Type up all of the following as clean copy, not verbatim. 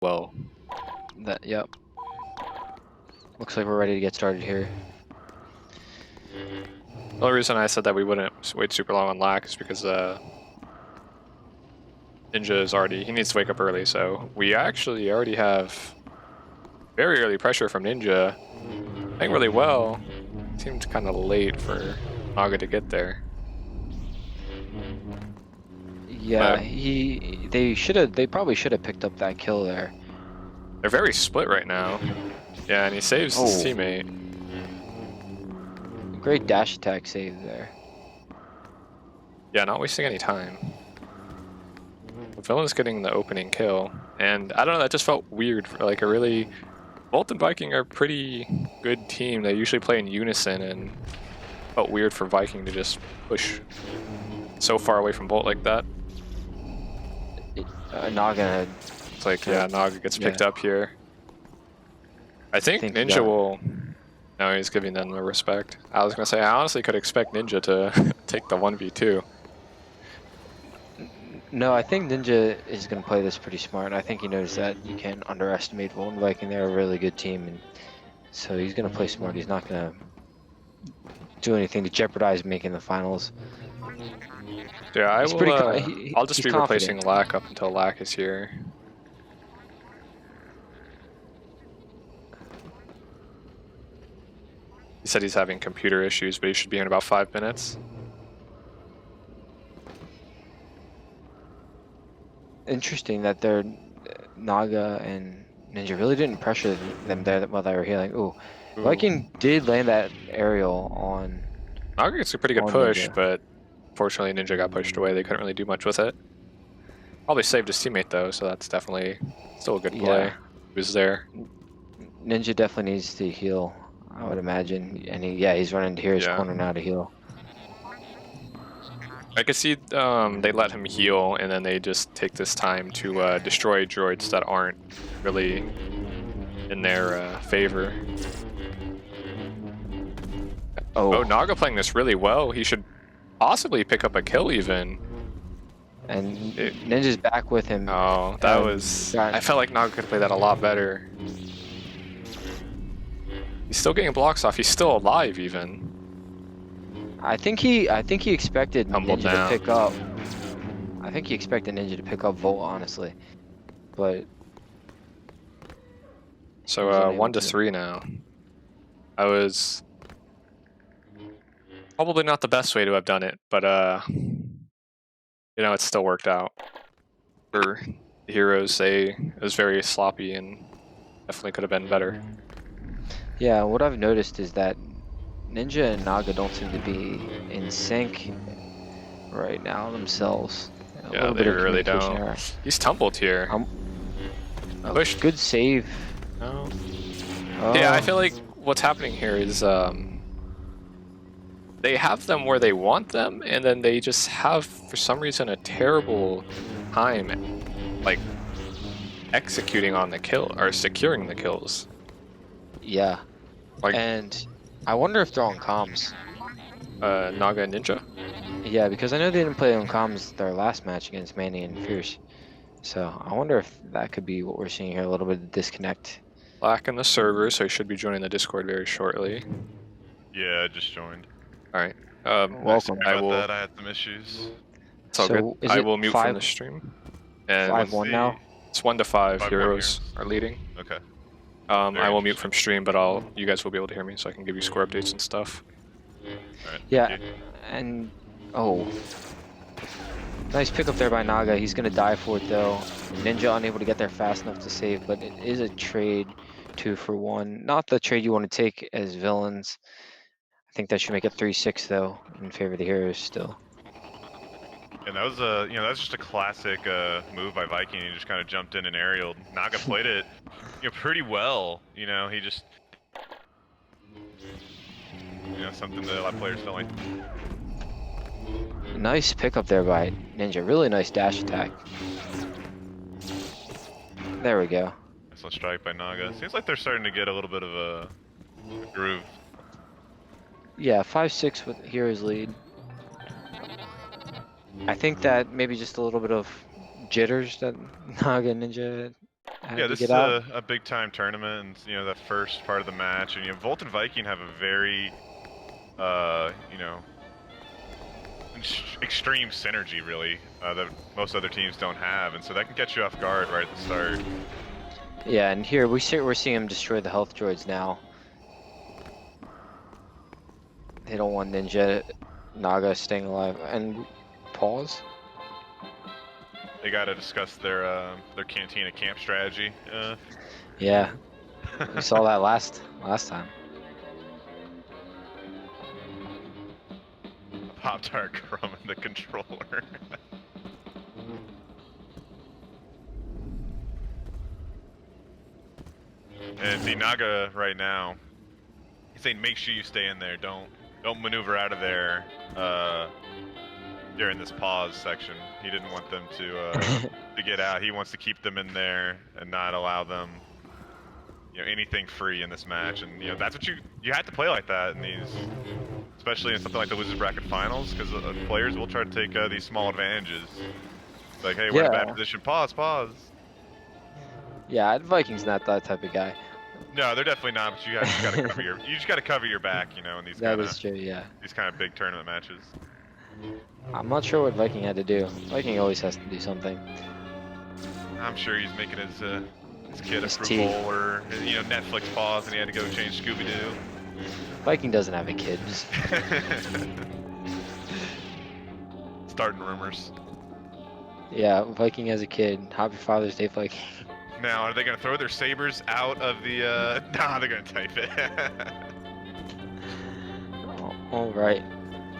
well. Yep. Looks like we're ready to get started here. The only reason I said that we wouldn't wait super long on Lack is because Ninja is he needs to wake up early, so we actually already have very early pressure from Ninja. Playing really well. Seemed kind of late for Naga to get there. Yeah, they probably should have picked up that kill there. They're very split right now. Yeah, and he saves his teammate. Great dash attack save there. Yeah, not wasting any time. The villain's getting the opening kill, and I don't know, that just felt weird. Like Volt and Viking are a pretty good team. They usually play in unison, and it felt weird for Viking to just push so far away from Volt like that. Naga. It's like, yeah, Naga gets picked up here. I think Ninja will... No, he's giving them the respect. I was going to say, I honestly could expect Ninja to take the 1v2. No, I think Ninja is going to play this pretty smart. I think he knows that you can't underestimate Volt and Viking. They're a really good team, and so he's going to play smart. He's not going to do anything to jeopardize making the finals. Yeah, I'll just be replacing Lack up until Lack is here. He said he's having computer issues, but he should be in about 5 minutes. Interesting that they're Naga and Ninja really didn't pressure them there while they were healing. Ooh. Viking did land that aerial on... Naga gets a pretty good push, Ninja. But unfortunately Ninja got pushed away. They couldn't really do much with it. Probably saved his teammate though, so that's definitely still a good play. Yeah. He was there. Ninja definitely needs to heal, I would imagine. And he's running to his corner now to heal. I could see they let him heal, and then they just take this time to destroy droids that aren't really in their favor. Oh, Naga playing this really well. He should possibly pick up a kill even. And Ninja's back with him. Oh, that was... I felt like Naga could play that a lot better. He's still getting blocks off. He's still alive even. I think he expected Ninja to pick up. I think he expected Ninja to pick up Volt, honestly. But so 1-3 now. I was probably not the best way to have done it, but you know, it still worked out. For the heroes, it was very sloppy and definitely could have been better. Yeah, what I've noticed is that Ninja and Naga don't seem to be in sync right now themselves. Yeah, they really don't. He's tumbled here. Good save. No. Oh. Yeah, I feel like what's happening here is they have them where they want them, and then they just have, for some reason, a terrible time like executing on the kill or securing the kills. Yeah. And I wonder if they're on comms. Naga and Ninja? Yeah, because I know they didn't play on comms their last match against Manny and Fierce. So I wonder if that could be what we're seeing here, a little bit of disconnect. Black in the server, so he should be joining the Discord very shortly. Yeah, I just joined. Alright. Welcome. I had some issues. It's all good. I will mute from the stream. And 5-1 now? It's 1-5 heroes are leading. Okay. I will mute from stream, but you guys will be able to hear me, so I can give you score updates and stuff. Right, yeah, and nice pickup there by Naga. He's gonna die for it though. Ninja unable to get there fast enough to save, but it is a trade 2-for-1. Not the trade you want to take as villains. I think that should make it 3-6 though, in favor of the heroes still. And that was that's just a classic move by Viking. He just kind of jumped in and aerialed. Naga played it, pretty well. He just, something that a lot of players don't like. Nice pickup there by Ninja. Really nice dash attack. There we go. Nice one strike by Naga. Seems like they're starting to get a little bit of a groove. Yeah, 5-6 with Heroes lead. I think that maybe just a little bit of jitters that Naga and Ninja Had Yeah, to this get is out. a big time tournament, and you know the first part of the match, and Volt and Viking have a very, you know, extreme synergy really that most other teams don't have, and so that can catch you off guard right at the start. Yeah, and here we're seeing him destroy the health droids now. They don't want Ninja Naga staying alive. And pause. They got to discuss their cantina camp strategy. Yeah, we saw that last time. Pop-Tart crumb in the controller. And see Naga right now, he's saying make sure you stay in there. Don't maneuver out of there during this pause section. He didn't want them to get out. He wants to keep them in there and not allow them, you know, anything free in this match. And you know that's what you have to play like that in these, especially in something like the losers bracket finals, because players will try to take these small advantages. It's like, hey, we're in a bad Yeah. position. Pause. Yeah, Viking's not that type of guy. No, they're definitely not. But you just gotta cover you just gotta cover your back, you know, in these That is true, yeah. kind of big tournament matches. I'm not sure what Viking had to do. Viking always has to do something. I'm sure he's making his kid a His fruit tea. bowl or you know Netflix pause, and he had to go change Scooby Doo. Viking doesn't have a kid. Starting rumors. Yeah, Viking has a kid. Happy Father's Day, Viking. Now, are they gonna throw their sabers out of the? Nah, they're gonna type it. All right.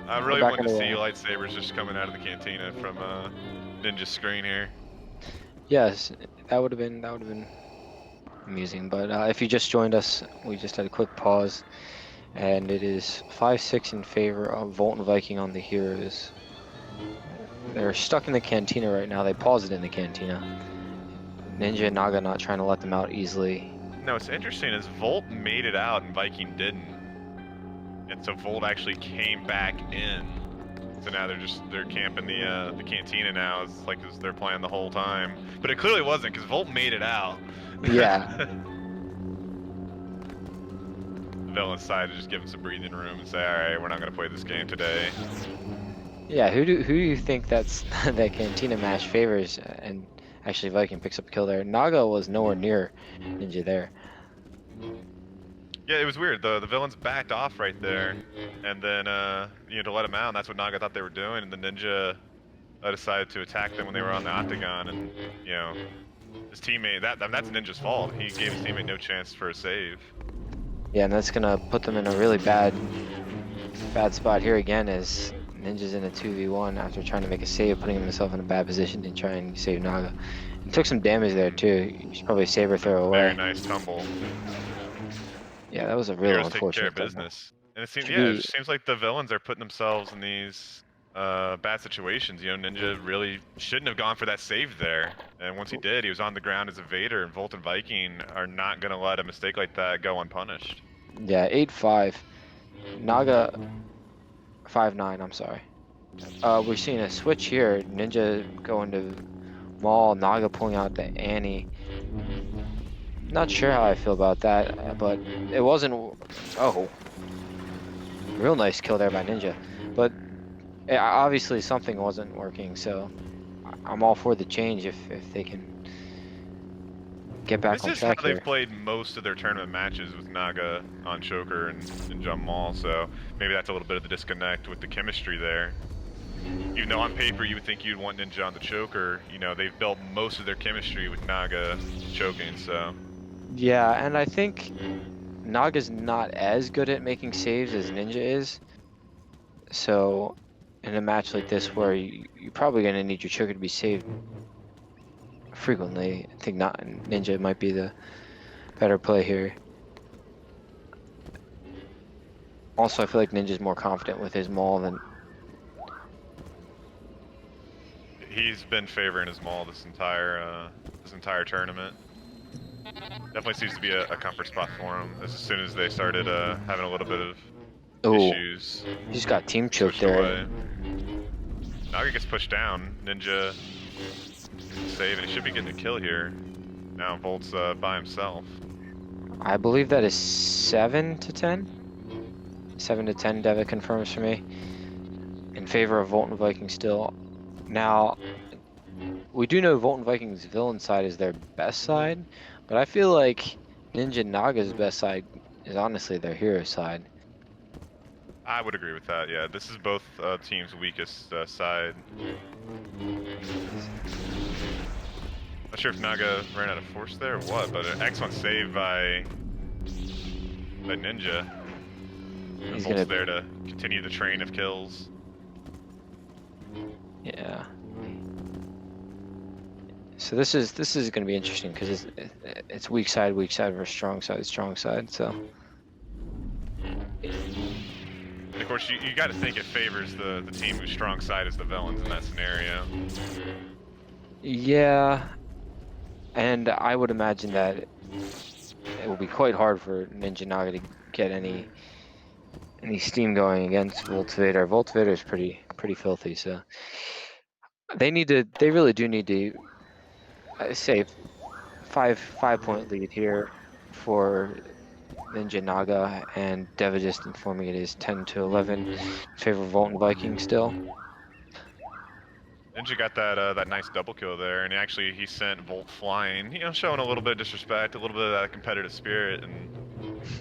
I really back wanted to on the see wall. lightsabers just coming out of the cantina from Ninja's screen here. Yes, that would have been amusing. But if you just joined us, we just had a quick pause, and it is 5-6 in favor of Volt and Viking on the Heroes. They're stuck in the cantina right now. They paused it in the cantina. Ninja and Naga not trying to let them out easily. No, what's interesting is Volt made it out and Viking didn't, and so Volt actually came back in. So now they're camping the cantina now. It's like they're playing the whole time, but it clearly wasn't because Volt made it out. Yeah. The villain decided to just give him some breathing room and say, all right, we're not gonna play this game today. Yeah, who do you think that's that cantina match favors? And actually, Viking picks up a kill there. Naga was nowhere near Ninja there. Yeah, it was weird. The villains backed off right there, and then you know, to let him out. And that's what Naga thought they were doing, and the Ninja decided to attack them when they were on the octagon. And you know, his teammate that's Ninja's fault. He gave his teammate no chance for a save. Yeah, and that's gonna put them in a really bad spot here again as Ninja's in a 2v1 after trying to make a save, putting himself in a bad position to try and save Naga. He took some damage there too. He should probably saber throw away. Very nice tumble. Yeah, that was a really Heroes taking care unfortunate of tumble. business. And it seems, Should yeah, it be- just seems like the villains are putting themselves in these bad situations. You know, Ninja really shouldn't have gone for that save there. And once he did, he was on the ground as a Vader, and Volt and Viking are not going to let a mistake like that go unpunished. Yeah, 8-5. Naga 5-9, I'm sorry. We're seeing a switch here. Ninja going to Maul, Naga pulling out the Annie. Not sure how I feel about that, but it wasn't. Oh, real nice kill there by Ninja. But obviously something wasn't working, so I'm all for the change if they can get back on This is how track they've here. played most of their tournament matches with Naga on Choker and Jump Maul, so maybe that's a little bit of the disconnect with the chemistry there. Even though on paper you would think you'd want Ninja on the Choker, you know, they've built most of their chemistry with Naga choking, so... Yeah, and I think Naga's not as good at making saves as Ninja is. So in a match like this where you're probably going to need your Choker to be saved frequently, I think not Ninja might be the better play here. Also, I feel like Ninja's more confident with his Maul than... He's been favoring his Maul this entire tournament. Definitely seems to be a comfort spot for him as soon as they started having a little bit of issues. He just got team choked Switched there. away. Naga gets pushed down. Ninja save, and he should be getting a kill here. Now Volt's by himself. I believe that is 7 to 10. 7 to 10, Deva confirms for me. In favor of Volt and Viking still. Now, we do know Volt and Viking's villain side is their best side, but I feel like Ninja Naga's best side is honestly their hero side. I would agree with that. Yeah, this is both teams' weakest side. Not sure if Naga ran out of force there or what, but an excellent save by Ninja. And He's Volt's gonna, there to continue the train of kills. yeah. So this is going to be interesting because it's weak side versus strong side. So Of course, you got to think it favors the team whose strong side is the villains in that scenario. yeah, and I would imagine that it will be quite hard for Ninja Naga to get any steam going against Voltvader. Voltvader is pretty filthy, so they really do need to say 5-point lead here for Ninja Naga, and Deva just informing it is 10 to 11 in favor of Volt and Viking still. Ninja got that nice double kill there, and actually he sent Volt flying. You know, showing a little bit of disrespect, a little bit of that competitive spirit, and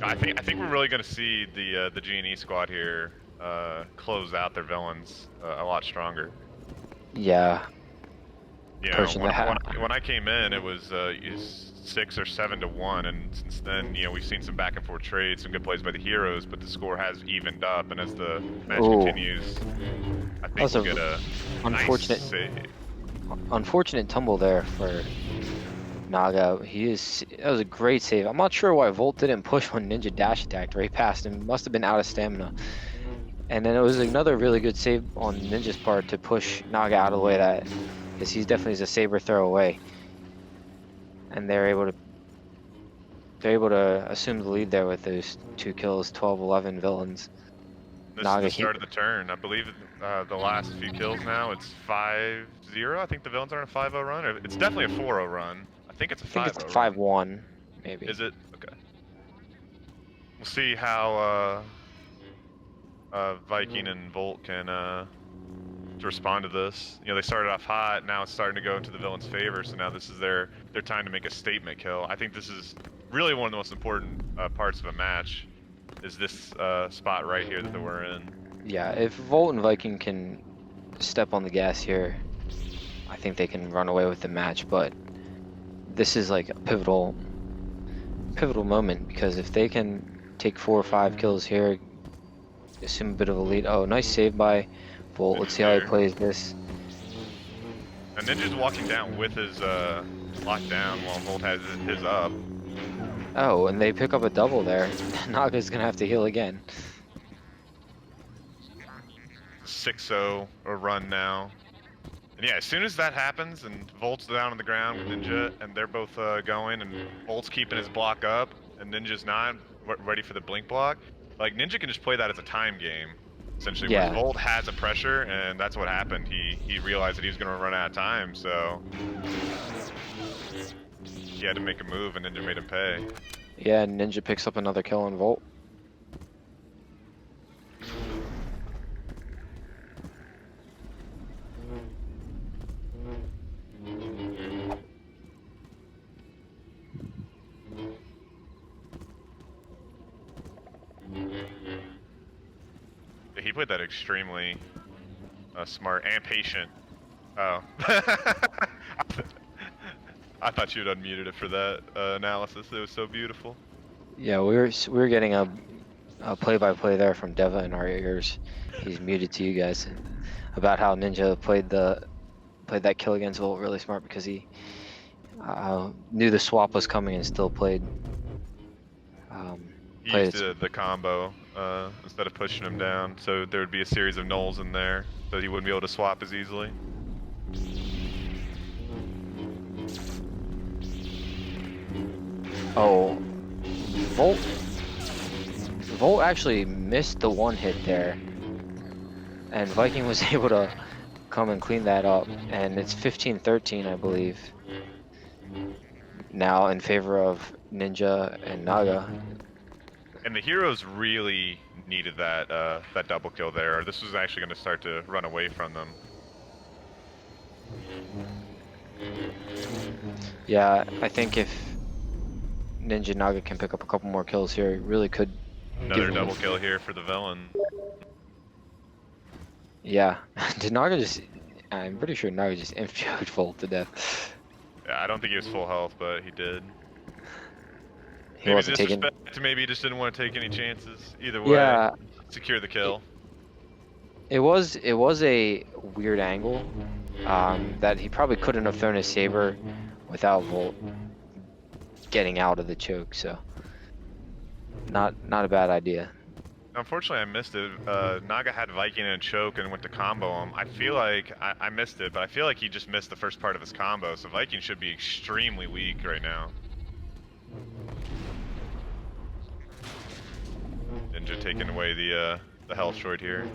I think we're really going to see the G&E squad here close out their villains a lot stronger. Yeah. You know, when I came in, it was 6 or 7 to 1, and since then, you know, we've seen some back and forth trades, some good plays by the heroes, but the score has evened up, and as the match continues, I think we'll get a unfortunate nice save. Unfortunate tumble there for Naga. That was a great save. I'm not sure why Volt didn't push when Ninja dash attacked right past him. Must have been out of stamina. And then it was another really good save on Ninja's part to push Naga out of the way, because he's definitely a saber throw away. And they're able to assume the lead there with those 2 kills, 12-11 villains. This Naga, is the start of the turn. I believe the last few kills now, it's 5-0. I think the villains are on a 5-0 run. Or it's definitely a 4-0 run. I think it's a 5-0 I think it's 5-1, maybe. Is it? Okay. We'll see how Viking and Volt can to respond to this. You know, they started off hot. Now it's starting to go into the villain's favor. So now this is their time to make a statement kill. I think this is really one of the most important parts of a match. Is this spot right here that we're in? Yeah, if Volt and Viking can step on the gas here, I think they can run away with the match. But this is like a pivotal moment, because if they can take 4 or 5 kills here, assume a bit of a lead. Oh, nice save by Volt. Let's see how he plays this. And Ninja's walking down with his lockdown while Volt has his up. Oh, and they pick up a double there. Naga's gonna have to heal again. 6-0 a run now. And yeah, as soon as that happens and Volt's down on the ground with Ninja and they're both going and Volt's keeping his block up and Ninja's not ready for the blink block, like Ninja can just play that as a time game, essentially. Yeah. Where Volt has a pressure, and that's what happened. He realized that he was going to run out of time, so he had to make a move and Ninja made him pay. Yeah, Ninja picks up another kill on Volt. He played that extremely smart and patient. Oh. I thought you had unmuted it for that analysis. It was so beautiful. Yeah, we were getting a play-by-play there from Deva in our ears. He's muted to you guys about how Ninja played that kill against Volt really smart, because he knew the swap was coming and still played. He used the combo instead of pushing him down, so there would be a series of nulls in there, so he wouldn't be able to swap as easily. Oh, Volt actually missed the 1 hit there, and Viking was able to come and clean that up, and it's 15-13, I believe. now in favor of Ninja and Naga. And the heroes really needed that that double kill there. This was actually going to start to run away from them. Yeah, I think if Ninja Naga can pick up a couple more kills here, it really could Another give double them... kill here for the villain. Yeah, did Naga just... I'm pretty sure Naga just inf-choked Volt to death. Yeah, I don't think he was full health, but he did. He Maybe wasn't taking... disrespect, maybe he just didn't want to take any chances. Either way, Yeah, secure the kill. it was a weird angle that he probably couldn't have thrown his saber without Volt getting out of the choke, so not a bad idea. Unfortunately, I missed it. Naga had Viking and choke and went to combo him. I feel like I missed it, but I feel like he just missed the first part of his combo. So Viking should be extremely weak right now. Ninja taking away the health short here.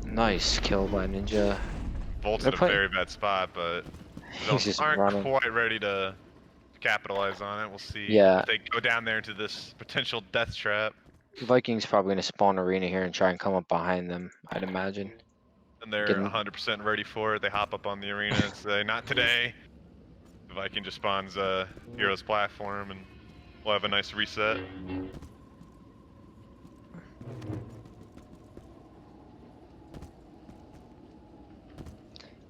Nice kill by Ninja. Volt's in a very bad spot, but He's just aren't running. quite ready to capitalize on it. We'll see Yeah. if they go down there into this potential death trap. Vikings probably gonna spawn arena here and try and come up behind them, I'd imagine. And they're Getting- 100% ready for it. They hop up on the arena and say, not today. The Viking just spawns Hero's platform and we'll have a nice reset.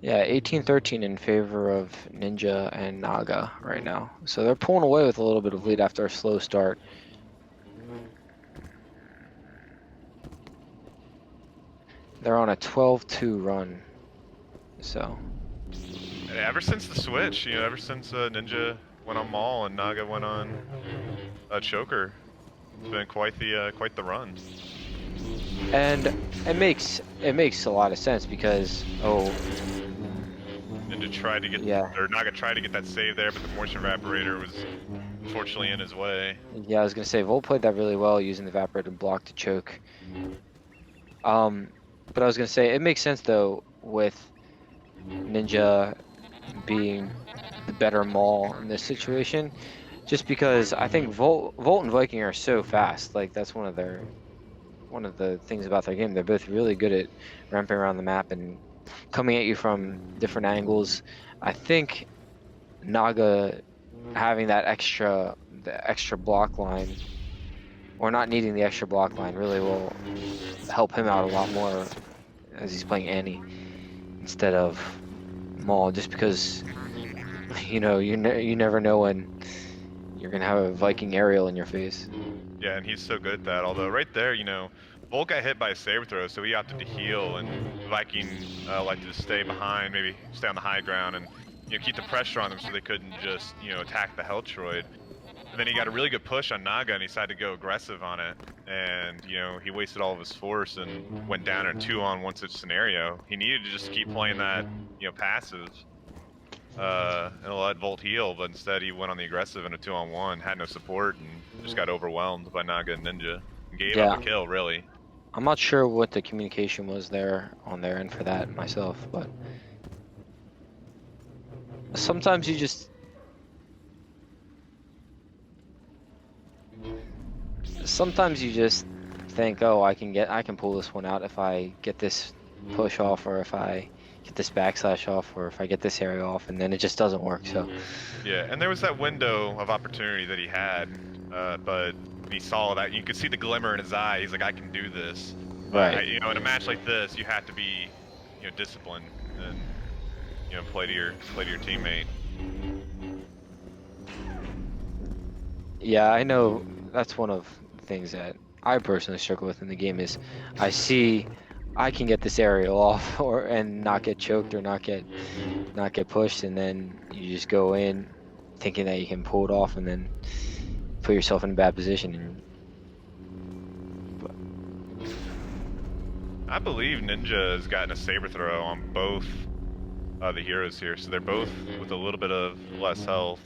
Yeah, 18-13 in favor of Ninja and Naga right now. So they're pulling away with a little bit of lead after a slow start. They're on a 12-2 run. So Ever since the switch, ever since Ninja went on Maul and Naga went on Choker, it's been quite the run. and it makes a lot of sense because Ninja tried to get, or Naga tried to get that save there, but the moisture evaporator was unfortunately in his way. Yeah, I was gonna say Volt played that really well using the evaporator to block to choke. But I was gonna say it makes sense though with Ninja being the better Maul in this situation, just because I think Volt and Viking are so fast. Like that's one of the things about their game. They're both really good at ramping around the map and coming at you from different angles. I think Naga having that extra block line, or not needing the extra block line, really will help him out a lot more as he's playing Annie instead of Maul, just because you never know when you're gonna have a Viking aerial in your face. Yeah, and he's so good at that. Although right there, Volt got hit by a saber throw, so he opted to heal, and Viking liked to stay behind, maybe stay on the high ground, and keep the pressure on them so they couldn't just attack the Helltroid. And then he got a really good push on Naga, and he decided to go aggressive on it, and he wasted all of his force and went down in a 2-on-1 such scenario. He needed to just keep playing that passive and let Volt heal, but instead he went on the aggressive in a 2-on-1, had no support, and just got overwhelmed by Naga and Ninja. And gave up a kill, really. I'm not sure what the communication was there on their end for that myself, but sometimes you just think, oh, I can pull this one out if I get this push off, or if I get this backslash off, or if I get this area off, and then it just doesn't work. So yeah, and there was that window of opportunity that he had, but he saw that. You could see the glimmer in his eye. He's like, I can do this. Right. In a match like this, you have to be disciplined and play to your teammate. Yeah, I know that's one of the things that I personally struggle with in the game is I see I can get this aerial off and not get choked or not get pushed, and then you just go in thinking that you can pull it off and then put yourself in a bad position. I believe Ninja has gotten a saber throw on both the heroes here, so they're both with a little bit of less health.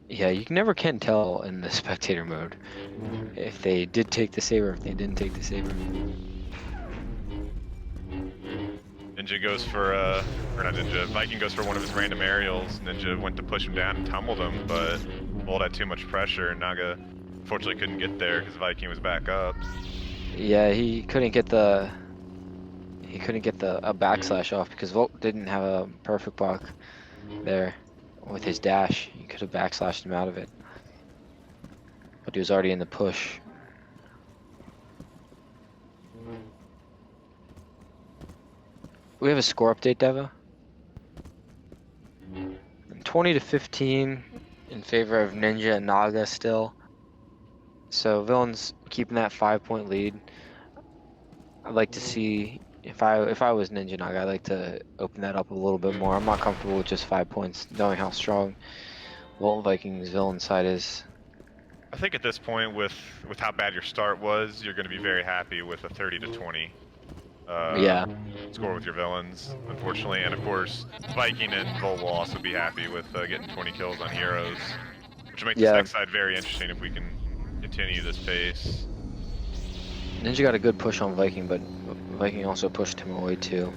Yeah, you never can tell in the spectator mode if they did take the saber, if they didn't take the saber. Ninja goes for, or not Ninja, Viking goes for one of his random aerials. Ninja went to push him down and tumbled him, but Volt had too much pressure. Naga unfortunately couldn't get there because Viking was back up. Yeah, he couldn't get the a backslash off because Volt didn't have a perfect block there with his dash. He could have backslashed him out of it, but he was already in the push. We have a score update, Deva. 20 to 15 in favor of Ninja and Naga still. So Villain's keeping that 5-point lead. I'd like to see if I was Ninja Naga, I'd like to open that up a little bit more. I'm not comfortable with just 5 points, knowing how strong Volt Vikings Villain side is. I think at this point, with how bad your start was, you're going to be very happy with a 30 to 20 Yeah. score with your villains, unfortunately. And of course, Viking and Volt will also be happy with getting 20 kills on heroes, which will make the Yeah. tech side very interesting if we can continue this pace. Ninja got a good push on Viking, but Viking also pushed him away too.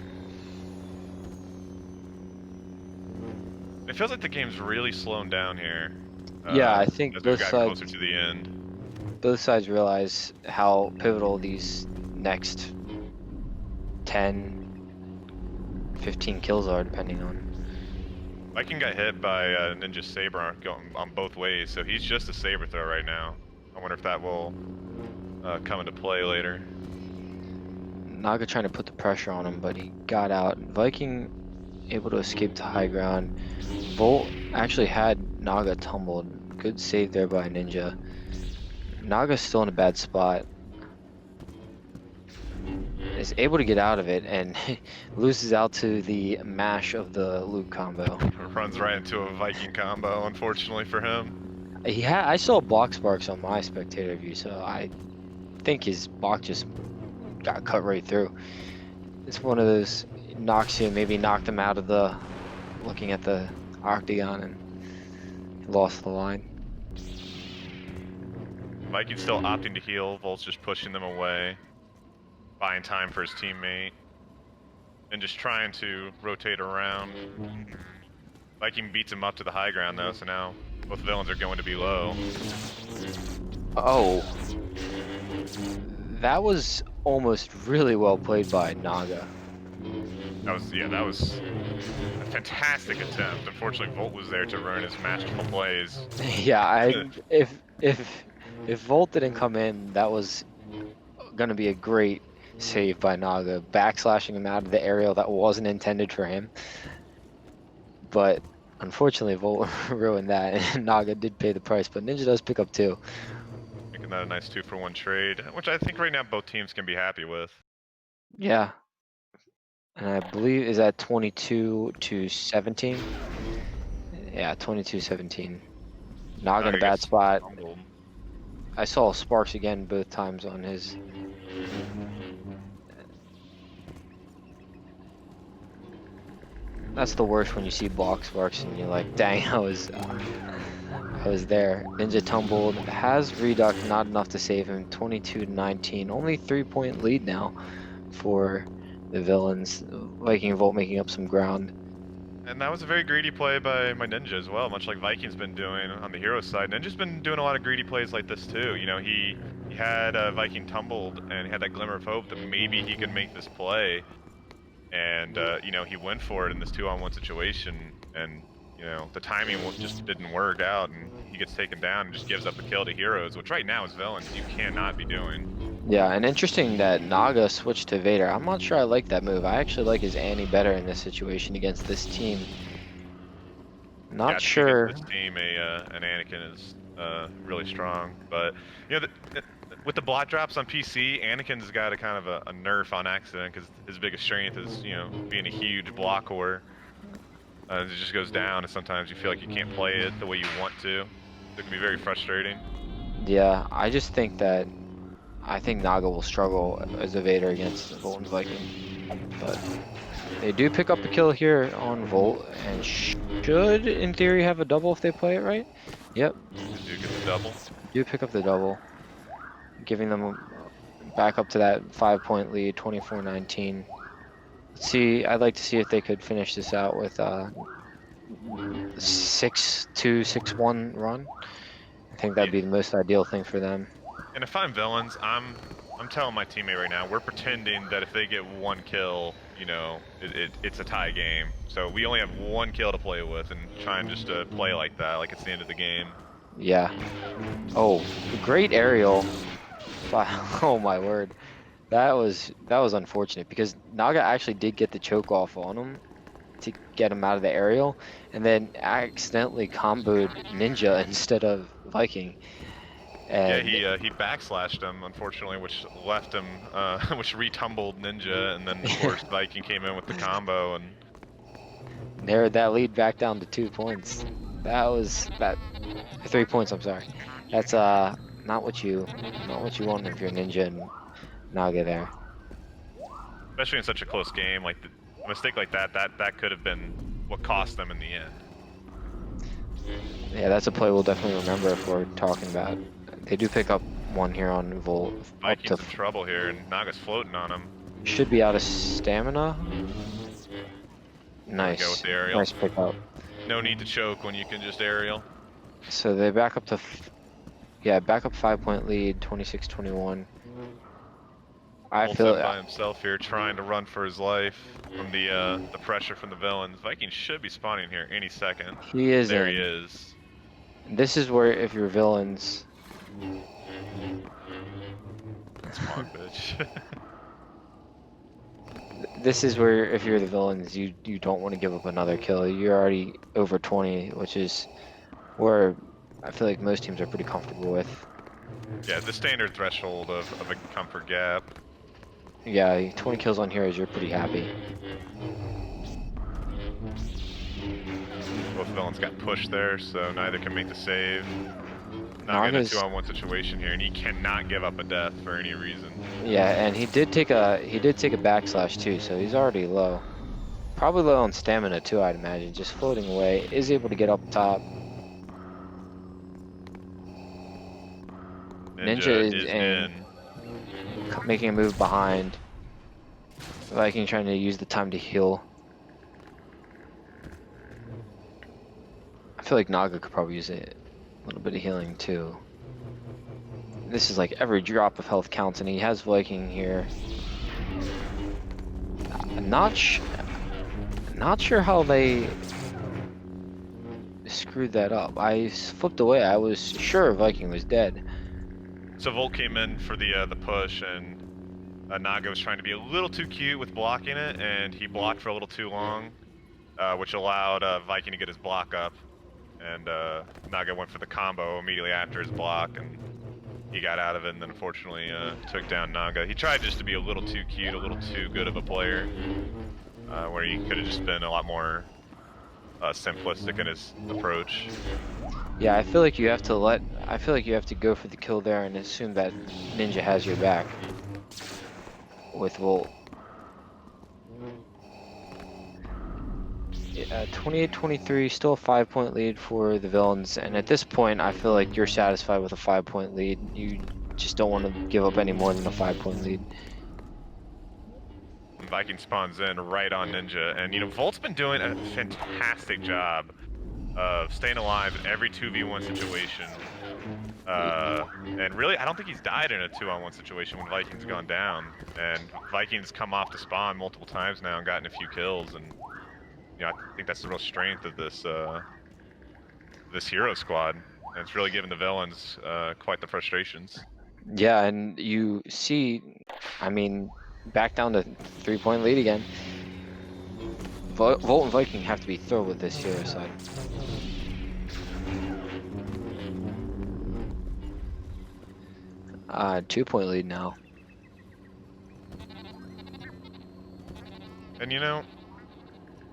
It feels like the game's really slowing down here. Yeah, I think as we've both gotten sides, closer to the end. both sides realize how pivotal these next 10, 15 kills are, depending on. Viking got hit by Ninja Saber on both ways, so he's just a saber throw right now. I wonder if that will come into play later. Naga trying to put the pressure on him, but he got out. Viking able to escape to high ground. Volt actually had Naga tumbled. Good save there by Ninja. Naga's still in a bad spot. Is able to get out of it and loses out to the mash of the loot combo. Runs right into a Viking combo, unfortunately for him. I saw block sparks on my spectator view, so I think his block just got cut right through. It's one of those knocks you, maybe knocked him out of the looking at the octagon and lost the line. Viking's still opting to heal, Volt's just pushing them away, buying time for his teammate, and just trying to rotate around. Viking beats him up to the high ground though, so now both villains are going to be low. Oh, that was almost really well played by Naga. That was a fantastic attempt. Unfortunately, Volt was there to ruin his masterful plays. Yeah, if Volt didn't come in, that was gonna be a great save by Naga, backslashing him out of the aerial that wasn't intended for him. But unfortunately, Volt ruined that, and Naga did pay the price. But Ninja does pick up 2. Making that a nice 2-for-1 trade, which I think right now both teams can be happy with. Yeah. And I believe, is that 22 to 17? Yeah, 22-17. Naga in a bad gets spot. fumbled. I saw sparks again both times on his. That's the worst when you see block sparks and you're like, dang, I was there. Ninja tumbled, has reduct, not enough to save him. 22 to 19, only 3-point lead now for the villains. Viking and Volt making up some ground. And that was a very greedy play by my Ninja as well, much like Viking's been doing on the hero side. Ninja's been doing a lot of greedy plays like this too. You know, he had Viking tumbled and had that glimmer of hope that maybe he could make this play. And, you know, he went for it in this 2-on-1 situation. And, you know, the timing just didn't work out. And he gets taken down and just gives up the kill to heroes, which right now as villains you cannot be doing. Yeah, and interesting that Naga switched to Vader. I'm not sure I like that move. I actually like his Annie better in this situation against this team. Not sure. This team, an Anakin is really strong, but you know, with the blot drops on PC, Anakin's got a kind of a nerf on accident because his biggest strength is, you know, being a huge block whore. It just goes down, and sometimes you feel like you can't play it the way you want to. It can be very frustrating. Yeah, I just think that I think Naga will struggle as a Vader against Volt and Viking, but they do pick up a kill here on Volt and should, in theory, have a double if they play it right. Yep. They do get the double. Do pick up the double, giving them back up to that 5-point lead, 24-19. See, I'd like to see if they could finish this out with 6-2, 6-1 run. I think that'd Yeah. be the most ideal thing for them. And if I'm villains, I'm telling my teammate right now, we're pretending that if they get one kill, you know, it's a tie game. So we only have one kill to play with, and trying just to play like that, like it's the end of the game. Yeah. Oh, great aerial. Oh my word. That was unfortunate because Naga actually did get the choke off on him to get him out of the aerial, and then accidentally comboed Ninja instead of Viking. Yeah, And he backslashed him, unfortunately, which left him, which retumbled Ninja, and then of course Viking came in with the combo, and narrowed that lead back down to 2 points. That was that 3 points, I'm sorry. That's not what you want if you're Ninja and Naga there. especially in such a close game, like a mistake like that could have been what cost them in the end. Yeah, that's a play we'll definitely remember if we're talking about. They do pick up one here on Volt. Up to Viking's in trouble here, and Naga's floating on him. should be out of stamina. There we go with Nice, the aerial. nice pickup. No need to choke when you can just aerial. So they back up to, yeah, back up 5-point lead, 26-21. I Bolt's feel in by himself here, trying to run for his life from the pressure from the villains. Vikings should be spawning here any second. he is There in. he is. This is where if you're villains, Spawn bitch. this is where if you're the villains, you don't want to give up another kill. You're already over 20, which is where I feel like most teams are pretty comfortable with. Yeah, the standard threshold of a comfort gap. Yeah, 20 kills on heroes, you're pretty happy. Both villains got pushed there, so neither can make the save. Not in a Naga's, 2-on-1 situation here, and he cannot give up a death for any reason. yeah, and he did take a backslash too, so he's already low. Probably low on stamina too, I'd imagine. Just floating away, is able to get up top. Ninja is in, making a move behind. Viking trying to use the time to heal. I feel like Naga could probably use a little bit of healing too. This is like every drop of health counts, and he has Viking here. Not sure how they screwed that up. I flipped away. I was sure Viking was dead. So Volt came in for the push, and Naga was trying to be a little too cute with blocking it, and he blocked for a little too long, which allowed Viking to get his block up. And Naga went for the combo immediately after his block, and he got out of it, and then unfortunately took down Naga. He tried just to be a little too cute, a little too good of a player, where he could have just been a lot more simplistic in his approach. Yeah, I feel like you have to go for the kill there and assume that Ninja has your back with Volt. 28-23, still a 5-point lead for the villains, and at this point I feel like you're satisfied with a 5-point lead. You just don't want to give up any more than a 5-point lead. Viking spawns in right on Ninja, and you know, Volt's been doing a fantastic job of staying alive in every 2v1 situation. And really, I don't think he's died in a 2-on-1 situation when Viking's gone down. And Viking's come off the spawn multiple times now and gotten a few kills, and you know, I think that's the real strength of this this hero squad. And it's really given the villains quite the frustrations. Yeah, and you see, I mean, back down to 3-point lead again. Volt and Viking have to be thrilled with this hero side. Uh, 2-point lead now. And you know,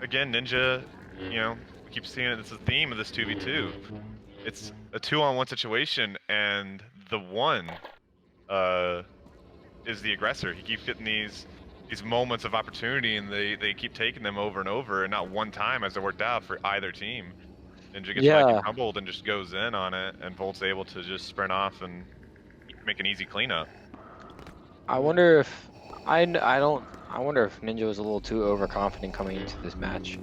again, Ninja, you know, we keep seeing it, it's a theme of this 2v2. It's a 2-on-1 situation, and the one is the aggressor. He keeps getting these moments of opportunity, and they keep taking them over and over, and not one time has it worked out for either team. Ninja gets Viking humbled and just goes in on it, and Volt's able to just sprint off and make an easy cleanup. I wonder if I I wonder if Ninja was a little too overconfident coming into this match.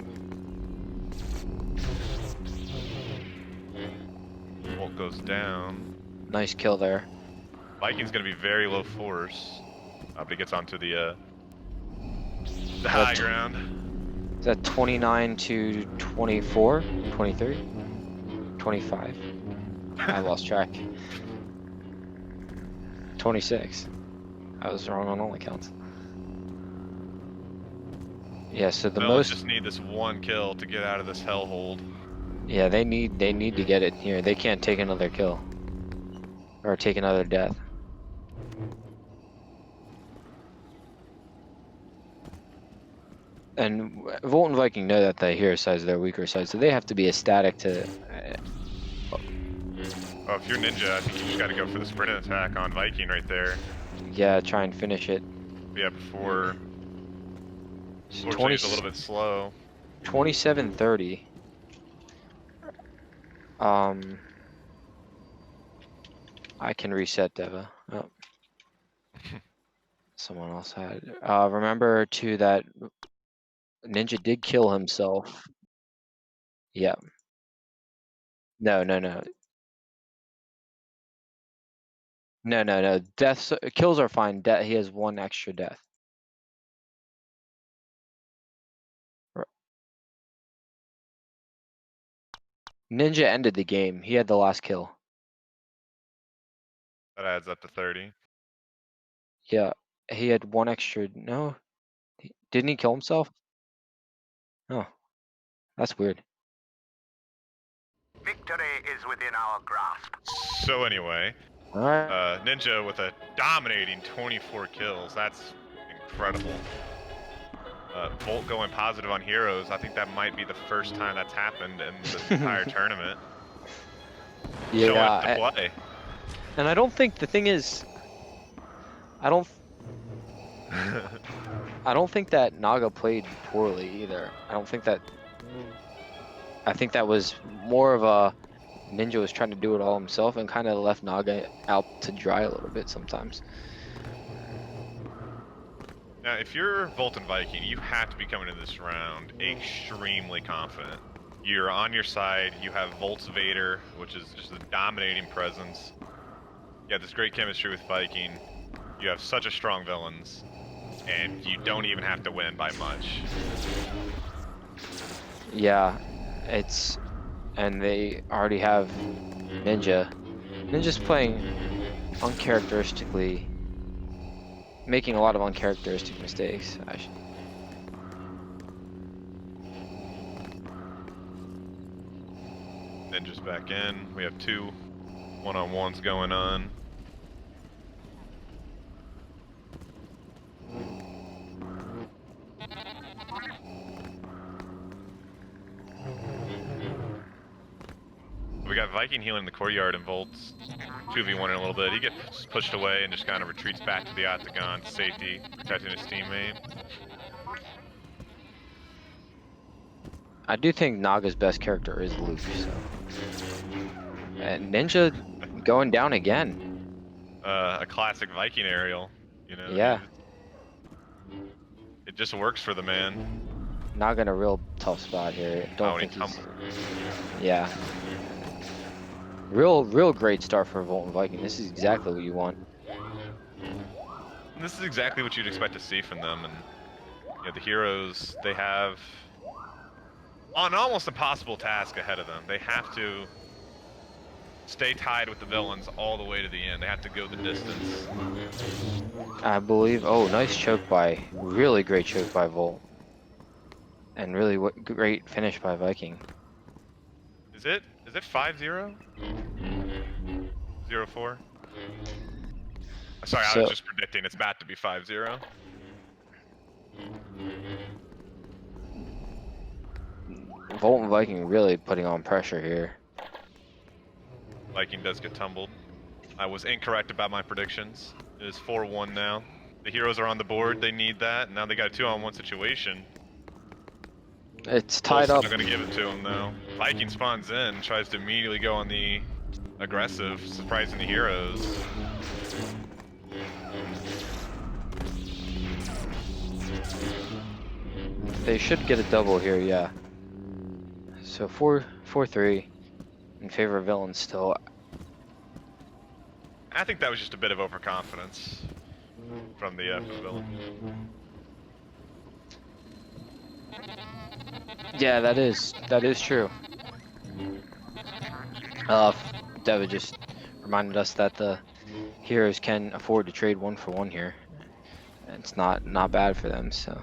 Bolt goes down. Nice kill there. Viking's gonna be very low force, but he gets onto the That high t- ground. Is that 29 to 24? 23? 25? I lost track. 26. I was wrong on all accounts. Yeah, so the Villains most... just need this one kill to get out of this hellhole. Yeah, they need to get it here. They can't take another kill. Or take another death. And Volt and Viking know that the hero sides are their weaker side, so they have to be ecstatic to... Oh, if you're Ninja, I think you just gotta go for the sprint attack on Viking right there. yeah, try and finish it. Yeah, before It's he's a little bit slow. 27:30. I can reset Deva. Oh. Someone else had. Remember too that Ninja did kill himself. Yeah. No. Deaths, kills are fine. He has one extra death. Ninja ended the game. He had the last kill. That adds up to 30. Yeah. He had one extra. No. Didn't he kill himself? Oh. That's weird. Victory is within our grasp. So anyway, Alright. Ninja with a dominating 24 kills. That's incredible. Volt going positive on heroes. I think that might be the first time that's happened in the entire tournament. Showing up to play. And I don't think the thing is, I don't think that Naga played poorly either. I think that was more of a Ninja was trying to do it all himself and kind of left Naga out to dry a little bit sometimes. Now, if you're Volt and Viking, you have to be coming into this round extremely confident. You're on your side, you have Volt's Vader, which is just a dominating presence. You have this great chemistry with Viking. You have such a strong villains, and you don't even have to win by much. Yeah, and they already have Ninja. Ninja's playing uncharacteristically, making a lot of uncharacteristic mistakes. Ninja's back in. We have two one-on-ones going on. We got Viking healing in the courtyard and Volt's 2v1 in a little bit. He gets pushed away and just kind of retreats back to the octagon, safety, protecting his teammate. I do think Naga's best character is Luke. So. And Ninja going down again. A classic Viking aerial, you know. Yeah. It just works for the man. Naga in a real tough spot here. Don't think he's... Yeah. Real great start for Volt and Viking. This is exactly what you want. This is exactly what you'd expect to see from them. And you know, the heroes, they have an almost impossible task ahead of them. They have to stay tied with the villains all the way to the end. They have to go the distance. I believe... Oh, nice choke by... Really great choke by Volt. And really great finish by Viking. Is it 5-0? 0-4? Sorry, I was just predicting it's about to be 5-0. Volt and Viking really putting on pressure here. Viking does get tumbled. I was incorrect about my predictions. It is 4-1 now. The heroes are on the board. They need that. Now they got a 2-on-1 situation. It's tied up. I'm gonna give it to him though. Viking spawns in, tries to immediately go on the aggressive, surprising the heroes. They should get a double here, yeah. So 4-3 in favor of villains still. I think that was just a bit of overconfidence from the villain. Yeah, that is true. David just reminded us that the heroes can afford to trade 1-for-1 here. And it's not bad for them, so.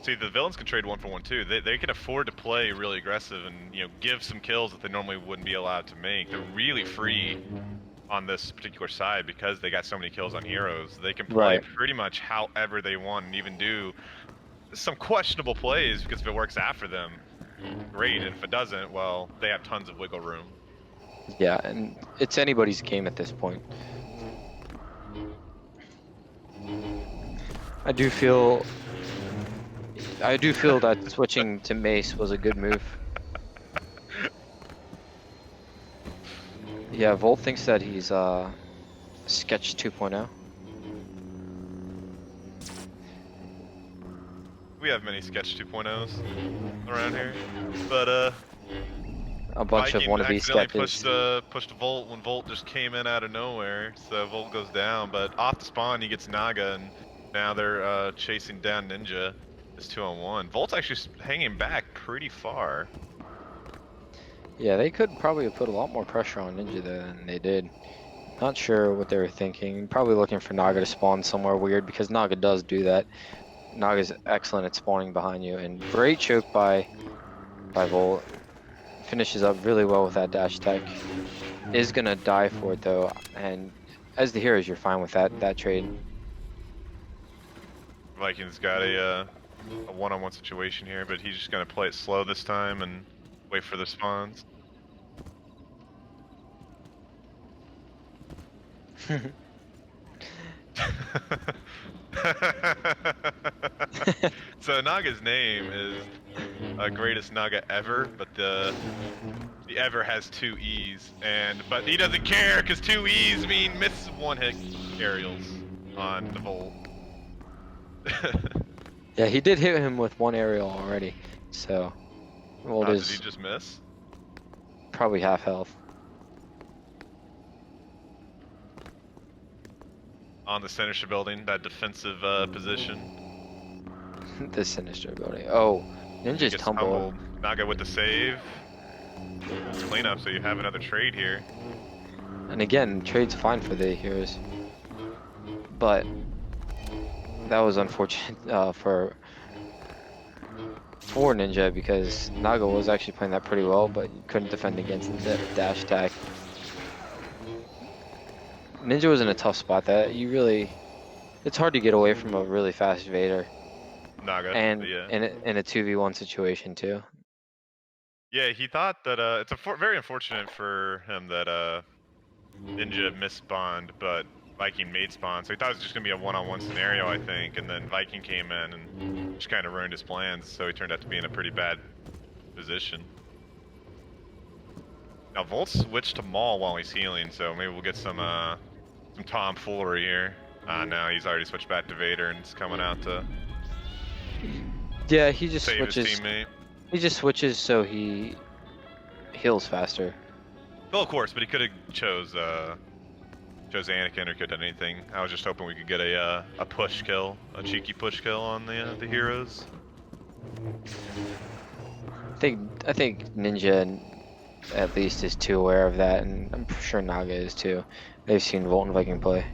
See, the villains can trade 1-for-1 too. They can afford to play really aggressive and give some kills that they normally wouldn't be allowed to make. They're really free on this particular side because they got so many kills on heroes. They can play Right. pretty much however they want and even do some questionable plays because if it works out for them, great. And if it doesn't, well, they have tons of wiggle room. Yeah, and it's anybody's game at this point. I do feel that switching to Mace was a good move. Yeah, Volt thinks that he's Sketch 2.0. We have many Sketch 2.0s around here, but A bunch of Viking wannabe accidentally sketches. pushed Volt when Volt just came in out of nowhere, so Volt goes down. But off the spawn, he gets Naga, and now they're chasing down Ninja. It's 2-on-1. Volt's actually hanging back pretty far. Yeah, they could probably have put a lot more pressure on Ninja there than they did. Not sure what they were thinking. Probably looking for Naga to spawn somewhere weird because Naga does do that. Naga's excellent at spawning behind you, and great choke by Volt. Finishes up really well with that dash tech. Is gonna die for it though, and as the heroes, you're fine with that trade. Vikings got a one-on-one situation here, but he's just gonna play it slow this time and wait for the spawns. So Naga's name is greatest Naga ever, but the ever has 2 E's, but he doesn't care because 2 E's mean miss 1-hit aerials on the Volt. Yeah, he did hit him with 1 aerial already, so Volt Did is he just miss? probably half health. On the Sinister building, that defensive position. The Sinister ability. Oh, Ninja's Gets tumbled. Naga with the save. Cleanup, so you have another trade here. And again, trade's fine for the heroes. But that was unfortunate for Ninja because Naga was actually playing that pretty well, but couldn't defend against the dash attack. Ninja was in a tough spot that it's hard to get away from a really fast Vader. Naga, And yeah. in a 2v1 situation too. Yeah, he thought that it's very unfortunate for him that Ninja misspawned, but Viking made spawn. So he thought it was just gonna be a one-on-one scenario, I think, and then Viking came in and just kind of ruined his plans. So he turned out to be in a pretty bad position. Now Volt switched to Maul while he's healing, so maybe we'll get some tomfoolery here. No, he's already switched back to Vader and it's coming out to Yeah, he just save switches. his teammate. He just switches so he heals faster. Well, of course, but he could have chose Anakin or could have done anything. I was just hoping we could get a push kill, a cheeky push kill on the heroes. I think Ninja at least is too aware of that, and I'm sure Naga is too. They've seen Volt and Viking play.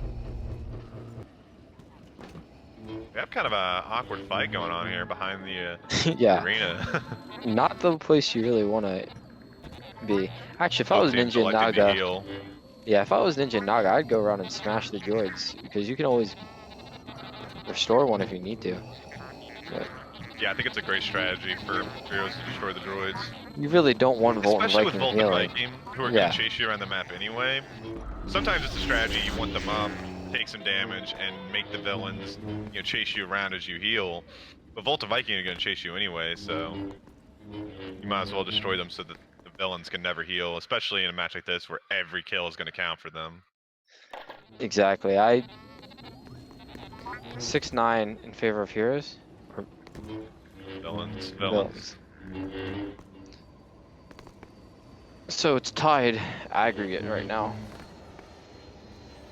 We have kind of a awkward fight going on here behind the Yeah, arena. not the place you really want to be. Actually, if I Both was teams Ninja elected to Naga, heal. yeah, if I was Ninja Naga, I'd go around and smash the droids because you can always restore one if you need to. But Yeah, I think it's a great strategy for heroes to destroy the droids. you really don't want Volt and Especially with Viking Volt and healing. Viking, who are Yeah. going to chase you around the map anyway. Sometimes it's a strategy, you want them up, take some damage, and make the villains chase you around as you heal. But Volt and Viking are going to chase you anyway, so you might as well destroy them so that the villains can never heal, especially in a match like this where every kill is going to count for them. Exactly. 6-9 in favor of heroes or Villains. villains. So it's tied aggregate right now.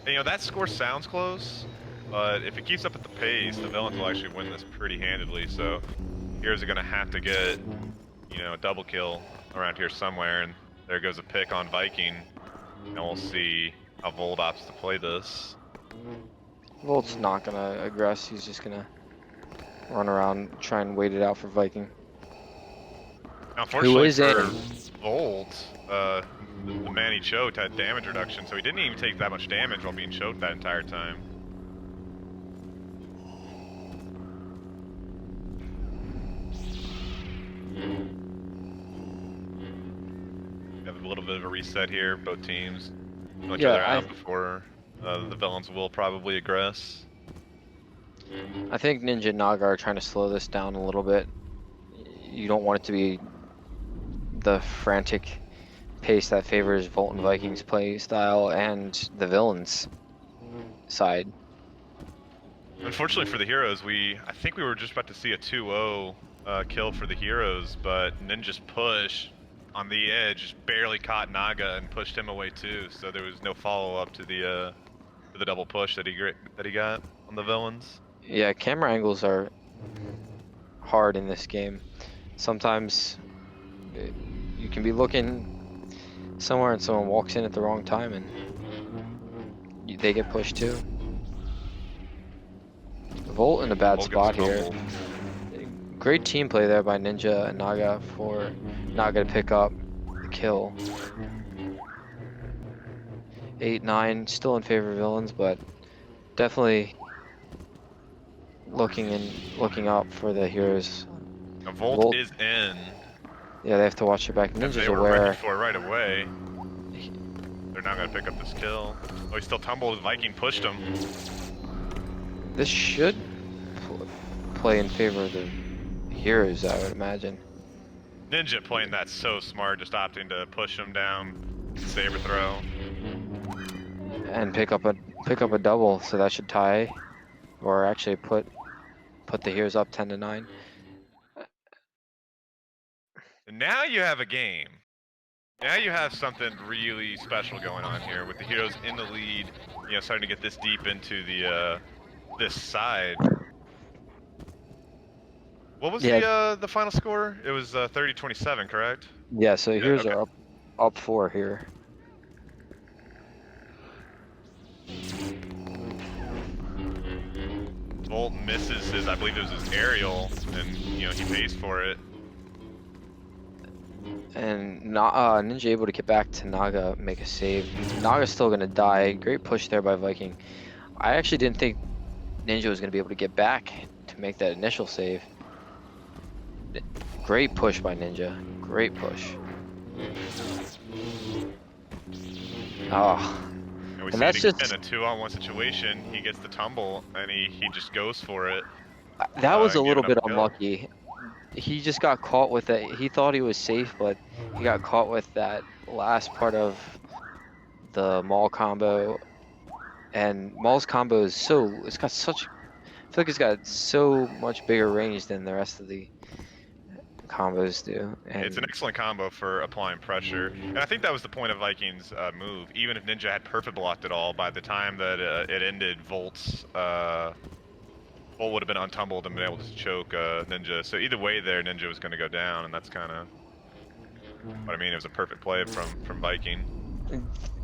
And, you know, that score sounds close, but if it keeps up at the pace, the villains will actually win this pretty handedly. So heroes are going to have to get, you know, a double kill around here somewhere, and there goes a pick on Viking, and we'll see how Vold opts to play this. Volt's not gonna aggress, he's just gonna run around, try and wait it out for Viking. Now, unfortunately is for in. Vold, the man he choked had damage reduction, so he didn't even take that much damage while being choked that entire time. Have a little bit of a reset here, both teams. Each other out before the villains will probably aggress. I think Ninja and Naga are trying to slow this down a little bit. You don't want it to be the frantic pace that favors Volt and Vikings play style and the villains side. Unfortunately for the heroes, I think we were just about to see a 2-0 kill for the heroes, but Ninja's push on the edge just barely caught Naga and pushed him away too. So there was no follow up to the double push that he got on the villains. Yeah, camera angles are hard in this game. Sometimes you can be looking somewhere and someone walks in at the wrong time and they get pushed too. Volt in a bad spot here. Great team play there by Ninja and Naga for Naga to pick up the kill. 8-9 still in favor of villains, but definitely looking up for the heroes. Now, Volt is in. Yeah, they have to watch their back. Ninja's they were aware. ready for it right away. They're not gonna pick up this kill. Oh, he still tumbled. Viking pushed him. This should play in favor of the heroes, I would imagine. Ninja playing that so smart, just opting to push him down, saber throw, and pick up a double, so that should tie, or actually put the heroes up 10-9. and now you have a game. Now you have something really special going on here with the heroes in the lead. You know, starting to get this deep into the this side. What was the final score? It was 30-27, correct? Yeah, so heroes okay. are up 4 here. Volt misses his, I believe it was his aerial, and you know he pays for it. And Ninja able to get back to Naga, make a save. Naga's still gonna die. Great push there by Viking. I actually didn't think Ninja was gonna be able to get back to make that initial save. Great push by Ninja. Great push. Oh. And we And see that's it again, just a 2-on-1 situation. He gets the tumble, and he just goes for it. that was a little giving bit up a kill. unlucky. He just got caught with it. He thought he was safe, but he got caught with that last part of the Maul combo. And Maul's combo is it's got such, I feel like it's got so much bigger range than the rest of the combos do. And It's an excellent combo for applying pressure, and I think that was the point of Viking's move. Even if Ninja had perfect blocked it all, by the time that it ended, Volt would have been untumbled and been able to choke Ninja. So either way there, Ninja was going to go down, and that's kind of what I mean. It was a perfect play from Viking.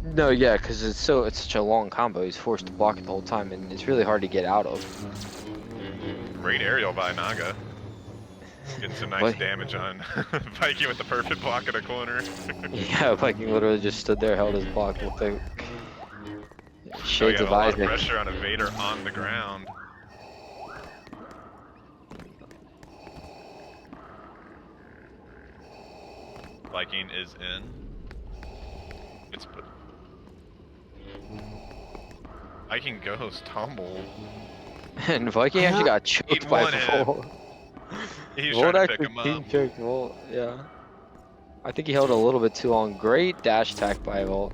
no, yeah, because it's such a long combo. He's forced to block it the whole time, and it's really hard to get out of. Great aerial by Naga. Getting some nice damage on Viking with the perfect block in a corner. Yeah, Viking literally just stood there, held his block with the shades of a lot of Isaac. pressure on a Vader on the ground. Viking is in. It's put. Viking goes tumble. And Viking actually got choked by Volt. He was Volt trying to pick actually him up. choked Volt, yeah. I think he held a little bit too long. Great dash attack by Volt.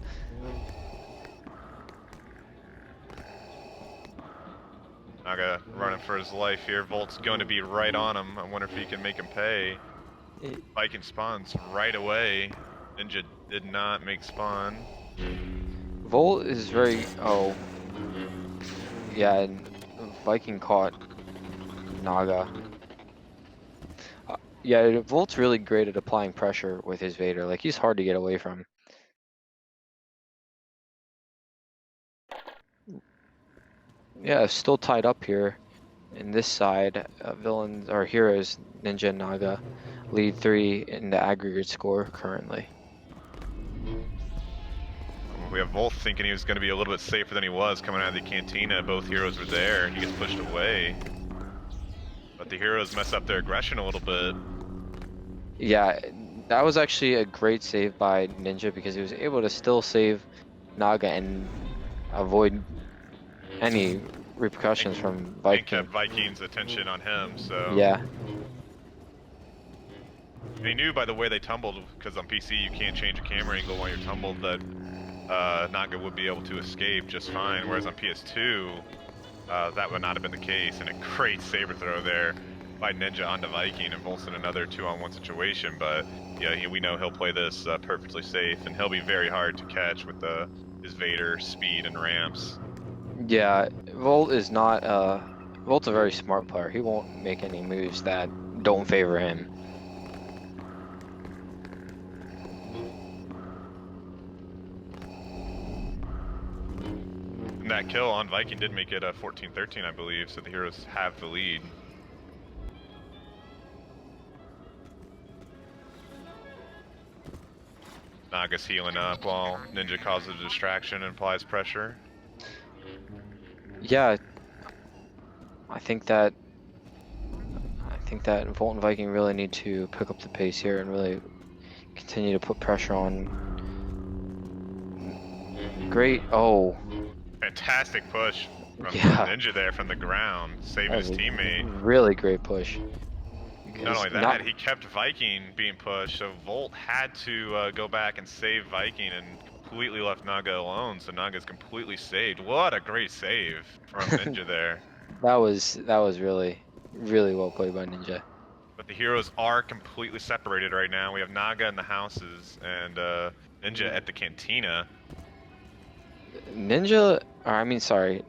Naga running for his life here. Volt's going to be right on him. I wonder if he can make him pay. Viking spawns right away. Ninja did not make spawn. Volt is very, oh. Yeah, and Viking caught Naga. Yeah, Volt's really great at applying pressure with his Vader. Like, he's hard to get away from. Yeah, still tied up here. In this side, villains or heroes, Ninja and Naga, lead 3 in the aggregate score currently. We have Volt thinking he was going to be a little bit safer than he was coming out of the cantina. Both heroes were there. He gets pushed away. But the heroes mess up their aggression a little bit. Yeah, that was actually a great save by Ninja because he was able to still save Naga and avoid any repercussions from And Viking. kept Viking's attention on him, so... Yeah. And he knew by the way they tumbled, because on PC you can't change a camera angle while you're tumbled, that Naga would be able to escape just fine, whereas on PS2, that would not have been the case, and a great saber throw there by Ninja onto Viking, and Volt's in another 2-on-1 situation, but yeah, we know he'll play this perfectly safe, and he'll be very hard to catch with his Vader speed and ramps. Yeah, Volt is not, Volt's a very smart player. He won't make any moves that don't favor him. And that kill on Viking did make it 14-13, I believe, so the heroes have the lead. Naga's healing up while Ninja causes a distraction and applies pressure. Yeah, I think that Volt and Viking really need to pick up the pace here and really continue to put pressure on. Great, oh. Fantastic push from Yeah. Ninja there from the ground, saving his teammate. Really great push. Not only that, he kept Viking being pushed, so Volt had to go back and save Viking and completely left Naga alone, so Naga's completely saved. What a great save from Ninja there. That was really well played by Ninja. But the heroes are completely separated right now. We have Naga in the houses and Ninja at the cantina.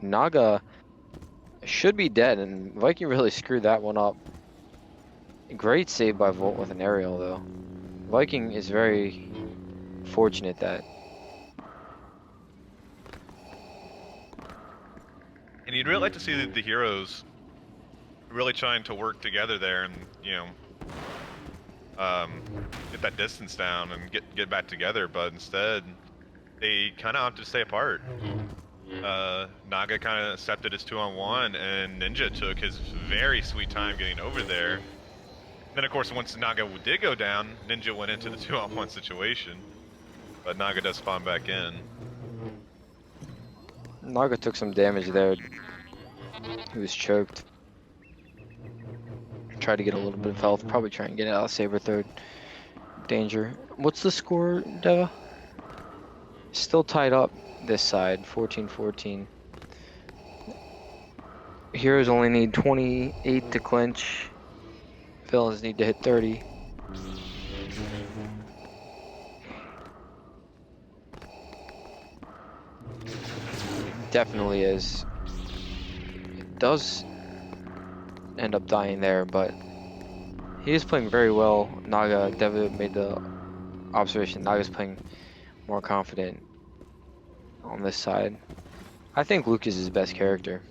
Naga should be dead, and Viking really screwed that one up. Great save by Volt with an aerial, though. Viking is very fortunate that. And you'd really like to see the heroes really trying to work together there and, you know, get that distance down and get back together, but instead they kind of opted to stay apart. Naga kind of accepted his 2-on-1, and Ninja took his very sweet time getting over there. Then, of course, once Naga did go down, Ninja went into the 2-on-1 situation, but Naga does spawn back in. Naga took some damage there. He was choked. Tried to get a little bit of health, probably try and get out of saber third danger. What's the score, Deva? Still tied up this side, 14-14. Heroes only need 28 to clinch. Villains need to hit 30. Definitely is. It does end up dying there, but he is playing very well. Naga, Deva made the observation, Naga's playing more confident on this side. I think Luke is his best character.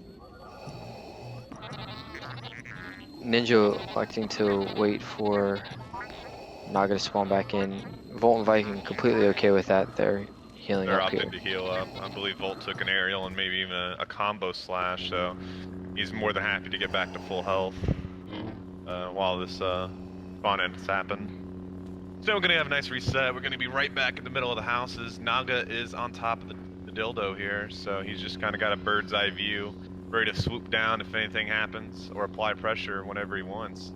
Ninja electing to wait for Naga to spawn back in. Volt and Viking completely okay with that. They're healing They're up here. opting to heal up. I believe Volt took an aerial and maybe even a combo slash, so he's more than happy to get back to full health while this spawn ends happen. So we're gonna have a nice reset. We're gonna be right back in the middle of the houses. Naga is on top of the dildo here, so he's just kind of got a bird's eye view, ready to swoop down if anything happens, or apply pressure whenever he wants.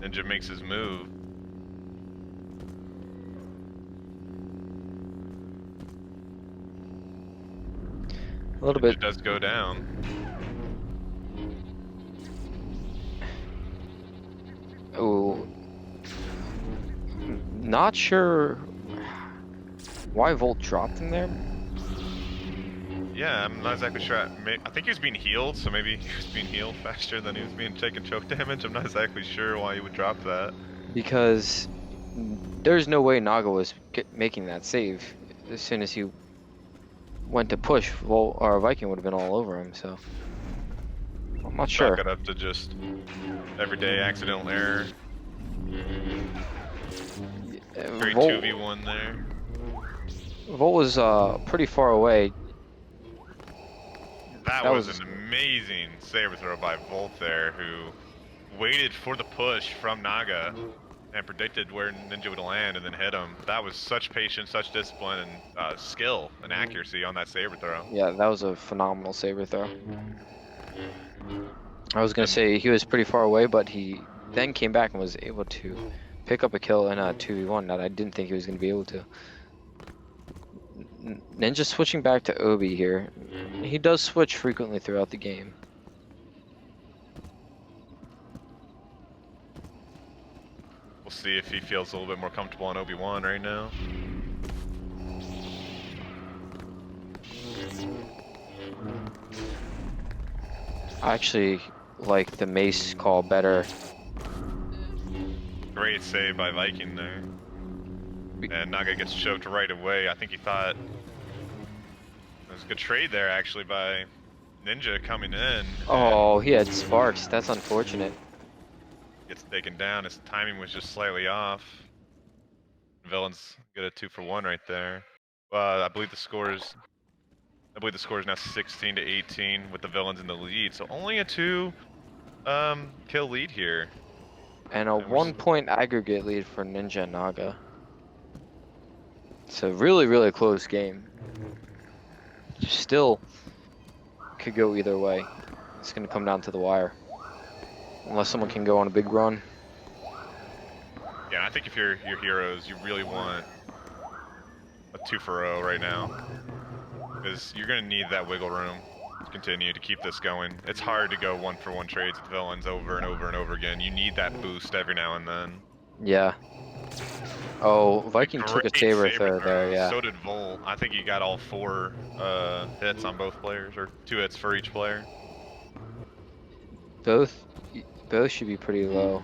Ninja makes his move. A little Ninja bit. does go down. Ooh. Not sure why Volt dropped him there. Yeah, I'm not exactly sure. I think he was being healed, so maybe he was being healed faster than he was being taking choke damage. I'm not exactly sure why he would drop that. Because there's no way Naga was making that save. As soon as he went to push, Volt or Viking would have been all over him. So I'm not Chalk sure. it up to just everyday accidental error. Great Volt 2v1 there. was pretty far away. That That was was an amazing saber throw by Volt there, who waited for the push from Naga and predicted where Ninja would land and then hit him. That was such patience, such discipline, and skill and accuracy on that saber throw. yeah, that was a phenomenal saber throw. I was gonna And say he was pretty far away, but he then came back and was able to pick up a kill in a 2v1 that I didn't think he was gonna be able to. Ninja switching back to Obi here. He does switch frequently throughout the game. we'll see if he feels a little bit more comfortable on Obi-Wan right now. I actually like the mace call better. Great save by Viking there. And Naga gets choked right away. I think he thought it was a good trade there actually by Ninja coming in. Oh, he had sparks. That's unfortunate. Gets taken down. His timing was just slightly off. Villains get a 2-for-1 right there. I believe the score is now 16 to 18 with the villains in the lead. So only a 2 kill lead here. And a 1-point aggregate lead for Ninja and Naga. It's a really, really close game. Still could go either way. It's gonna come down to the wire. Unless someone can go on a big run. Yeah, I think if you're your heroes, you really want a 2-for-0 right now. Because you're going to need that wiggle room to continue to keep this going. It's hard to go 1-for-1 trades with villains over and over and over again. You need that boost every now and then. Yeah. Oh, Viking took a Great saber throw there, yeah. So did Vol. I think he got all 4 hits on both players, or 2 hits for each player. Both should be pretty low.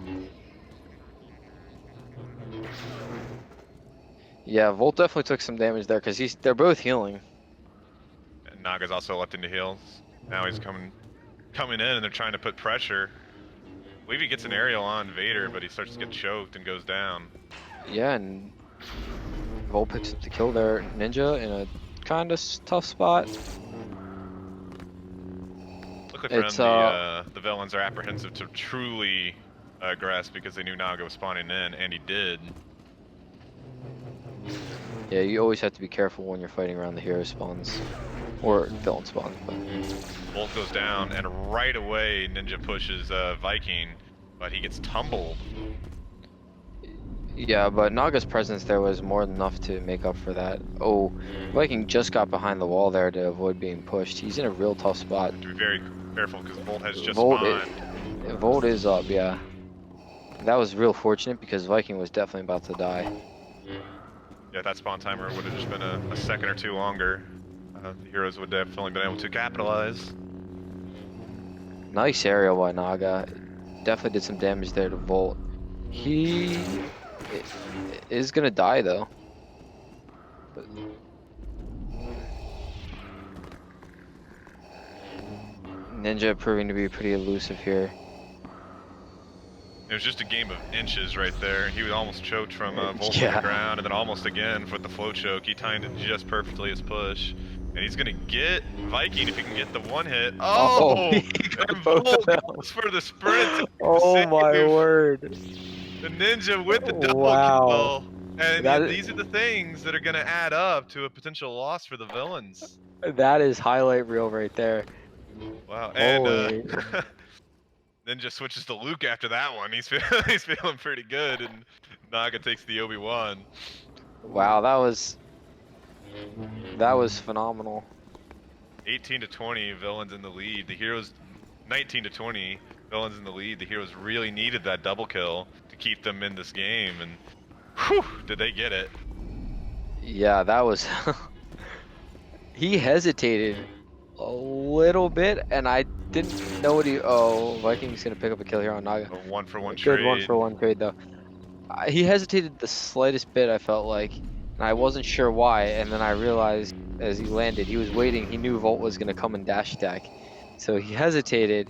Yeah, Volt definitely took some damage there because they're both healing. And Naga's also left into heals. Now he's coming in and they're trying to put pressure. I believe he gets an aerial on Vader, but he starts to get choked and goes down. Yeah, and Volt picks up the kill there. Ninja in a kind of tough spot. Luckily for him, the villains are apprehensive to truly aggress because they knew Naga was spawning in, and he did. Yeah, you always have to be careful when you're fighting around the hero spawns. Or villain spawns, but... Bolt goes down, and right away Ninja pushes Viking, but he gets tumbled. Yeah, but Naga's presence there was more than enough to make up for that. Oh, Viking just got behind the wall there to avoid being pushed. He's in a real tough spot. To be very careful because Volt has just spawned. Volt is up, yeah. That was real fortunate because Viking was definitely about to die. Yeah, that spawn timer would have just been a second or 2 longer. The heroes would have definitely been able to capitalize. Nice aerial by Naga. Definitely did some damage there to Volt. He is gonna die though. But... Ninja proving to be pretty elusive here. It was just a game of inches right there. He was almost choked from Volt on the ground, and then almost again with the flow choke. He timed it just perfectly his push. And he's gonna get Viking if he can get the 1 hit. Oh! And Volt goes for the sprint. Oh my word. The Ninja with the double kill. And these are the things that are gonna add up to a potential loss for the villains. That is highlight reel right there. Wow. And Ninja switches to Luke after that one. He's feeling pretty good, and Naga takes the Obi-Wan. Wow, that was phenomenal. 18 to 20, villains in the lead. The heroes 19 to 20, villains in the lead. The heroes really needed that double kill to keep them in this game, and whew, did they get it? Yeah, that was. He hesitated a little bit, and I didn't know what he. Oh, Viking's gonna pick up a kill here on Naga. A 1-for-1 Good trade. 1-for-1 trade though. He hesitated the slightest bit, I felt like, and I wasn't sure why. And then I realized as he landed, he was waiting. He knew Volt was gonna come and dash attack, so he hesitated,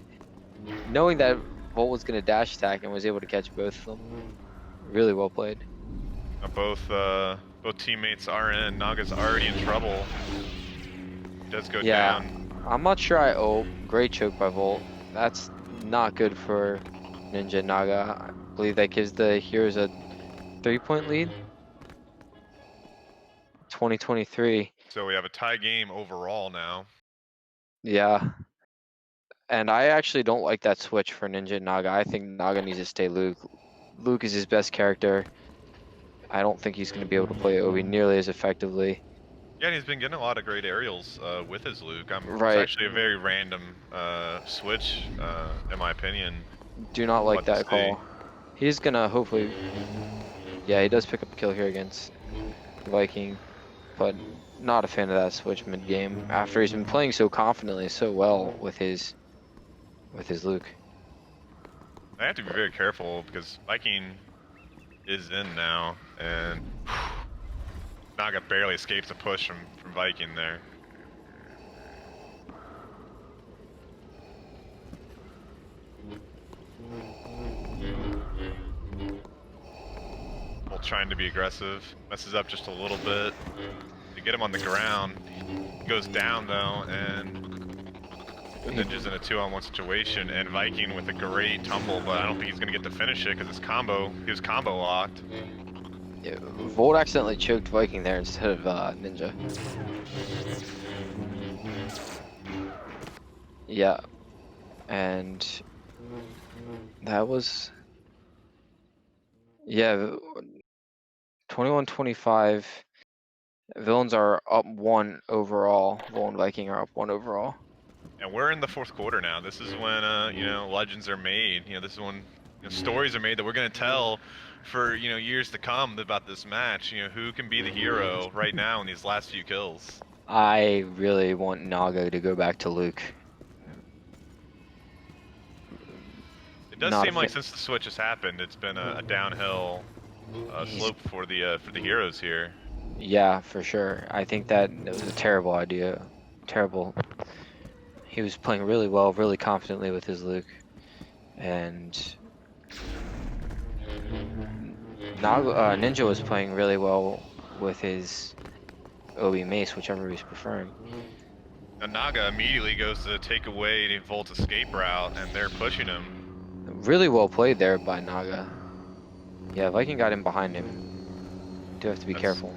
knowing that Volt was gonna dash attack, and was able to catch both of them. Really well played. Both teammates are in. Naga's already in trouble. Does go Yeah, down. I'm not sure. Oh, great choke by Volt. That's not good for Ninja Naga. I believe that gives the heroes a 3-point lead. 2023. So we have a tie game overall now. Yeah. And I actually don't like that switch for Ninja Naga. I think Naga needs to stay Luke. Luke is his best character. I don't think he's going to be able to play Obi nearly as effectively. Yeah, and he's been getting a lot of great aerials with his Luke. It's Right. actually a very random switch, in my opinion. Do not like Let's that call. He's going to hopefully... Yeah, he does pick up a kill here against Viking. But not a fan of that switch mid-game after he's been playing so confidently, so well with his Luke. I have to be very careful because Viking is in now, and Naga barely escapes a push from Viking there. Well, trying to be aggressive, messes up just a little bit. To get him on the ground, he goes down though, and Ninja's in a 2-on-1 situation, and Viking with a great tumble, but I don't think he's gonna get to finish it because it's combo. He was combo locked. Yeah, Volt accidentally choked Viking there instead of Ninja. Yeah, and that was, yeah, 21-25. Villains are up 1 overall. Vol and Viking are up 1 overall. And we're in the 4th quarter now. This is when you know, legends are made. You know, this is when stories are made that we're gonna tell for years to come about this match. You know, who can be the hero right now in these last few kills. I really want Naga to go back to Luke. It does Not seem a like fan. since the switch has happened, it's been a downhill slope for the heroes here. Yeah, for sure. I think that it was a terrible idea. Terrible. He was playing really well, really confidently with his Luke. And Ninja was playing really well with his Obi Mace, whichever he's preferring. Now Naga immediately goes to take away Volt's escape route, and they're pushing him. Really well played there by Naga. Yeah, Viking got in behind him. Do have to be careful.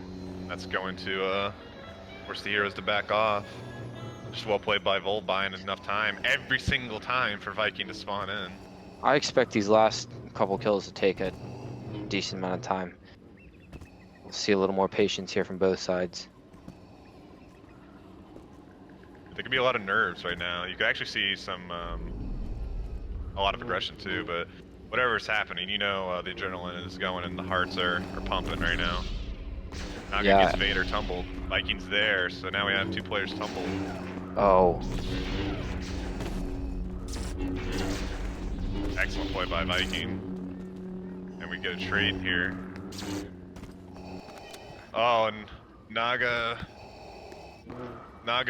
That's going to force the heroes to back off. Just well played by Volt, buying enough time every single time for Viking to spawn in. I expect these last couple kills to take a decent amount of time. We'll see a little more patience here from both sides. There could be a lot of nerves right now. You could actually see a lot of aggression too, but whatever's happening, the adrenaline is going and the hearts are pumping right now. Naga gets Vader tumbled. Viking's there, so now we have 2 players tumbled. Oh. Excellent play by Viking. And we get a trade here. Oh, and Naga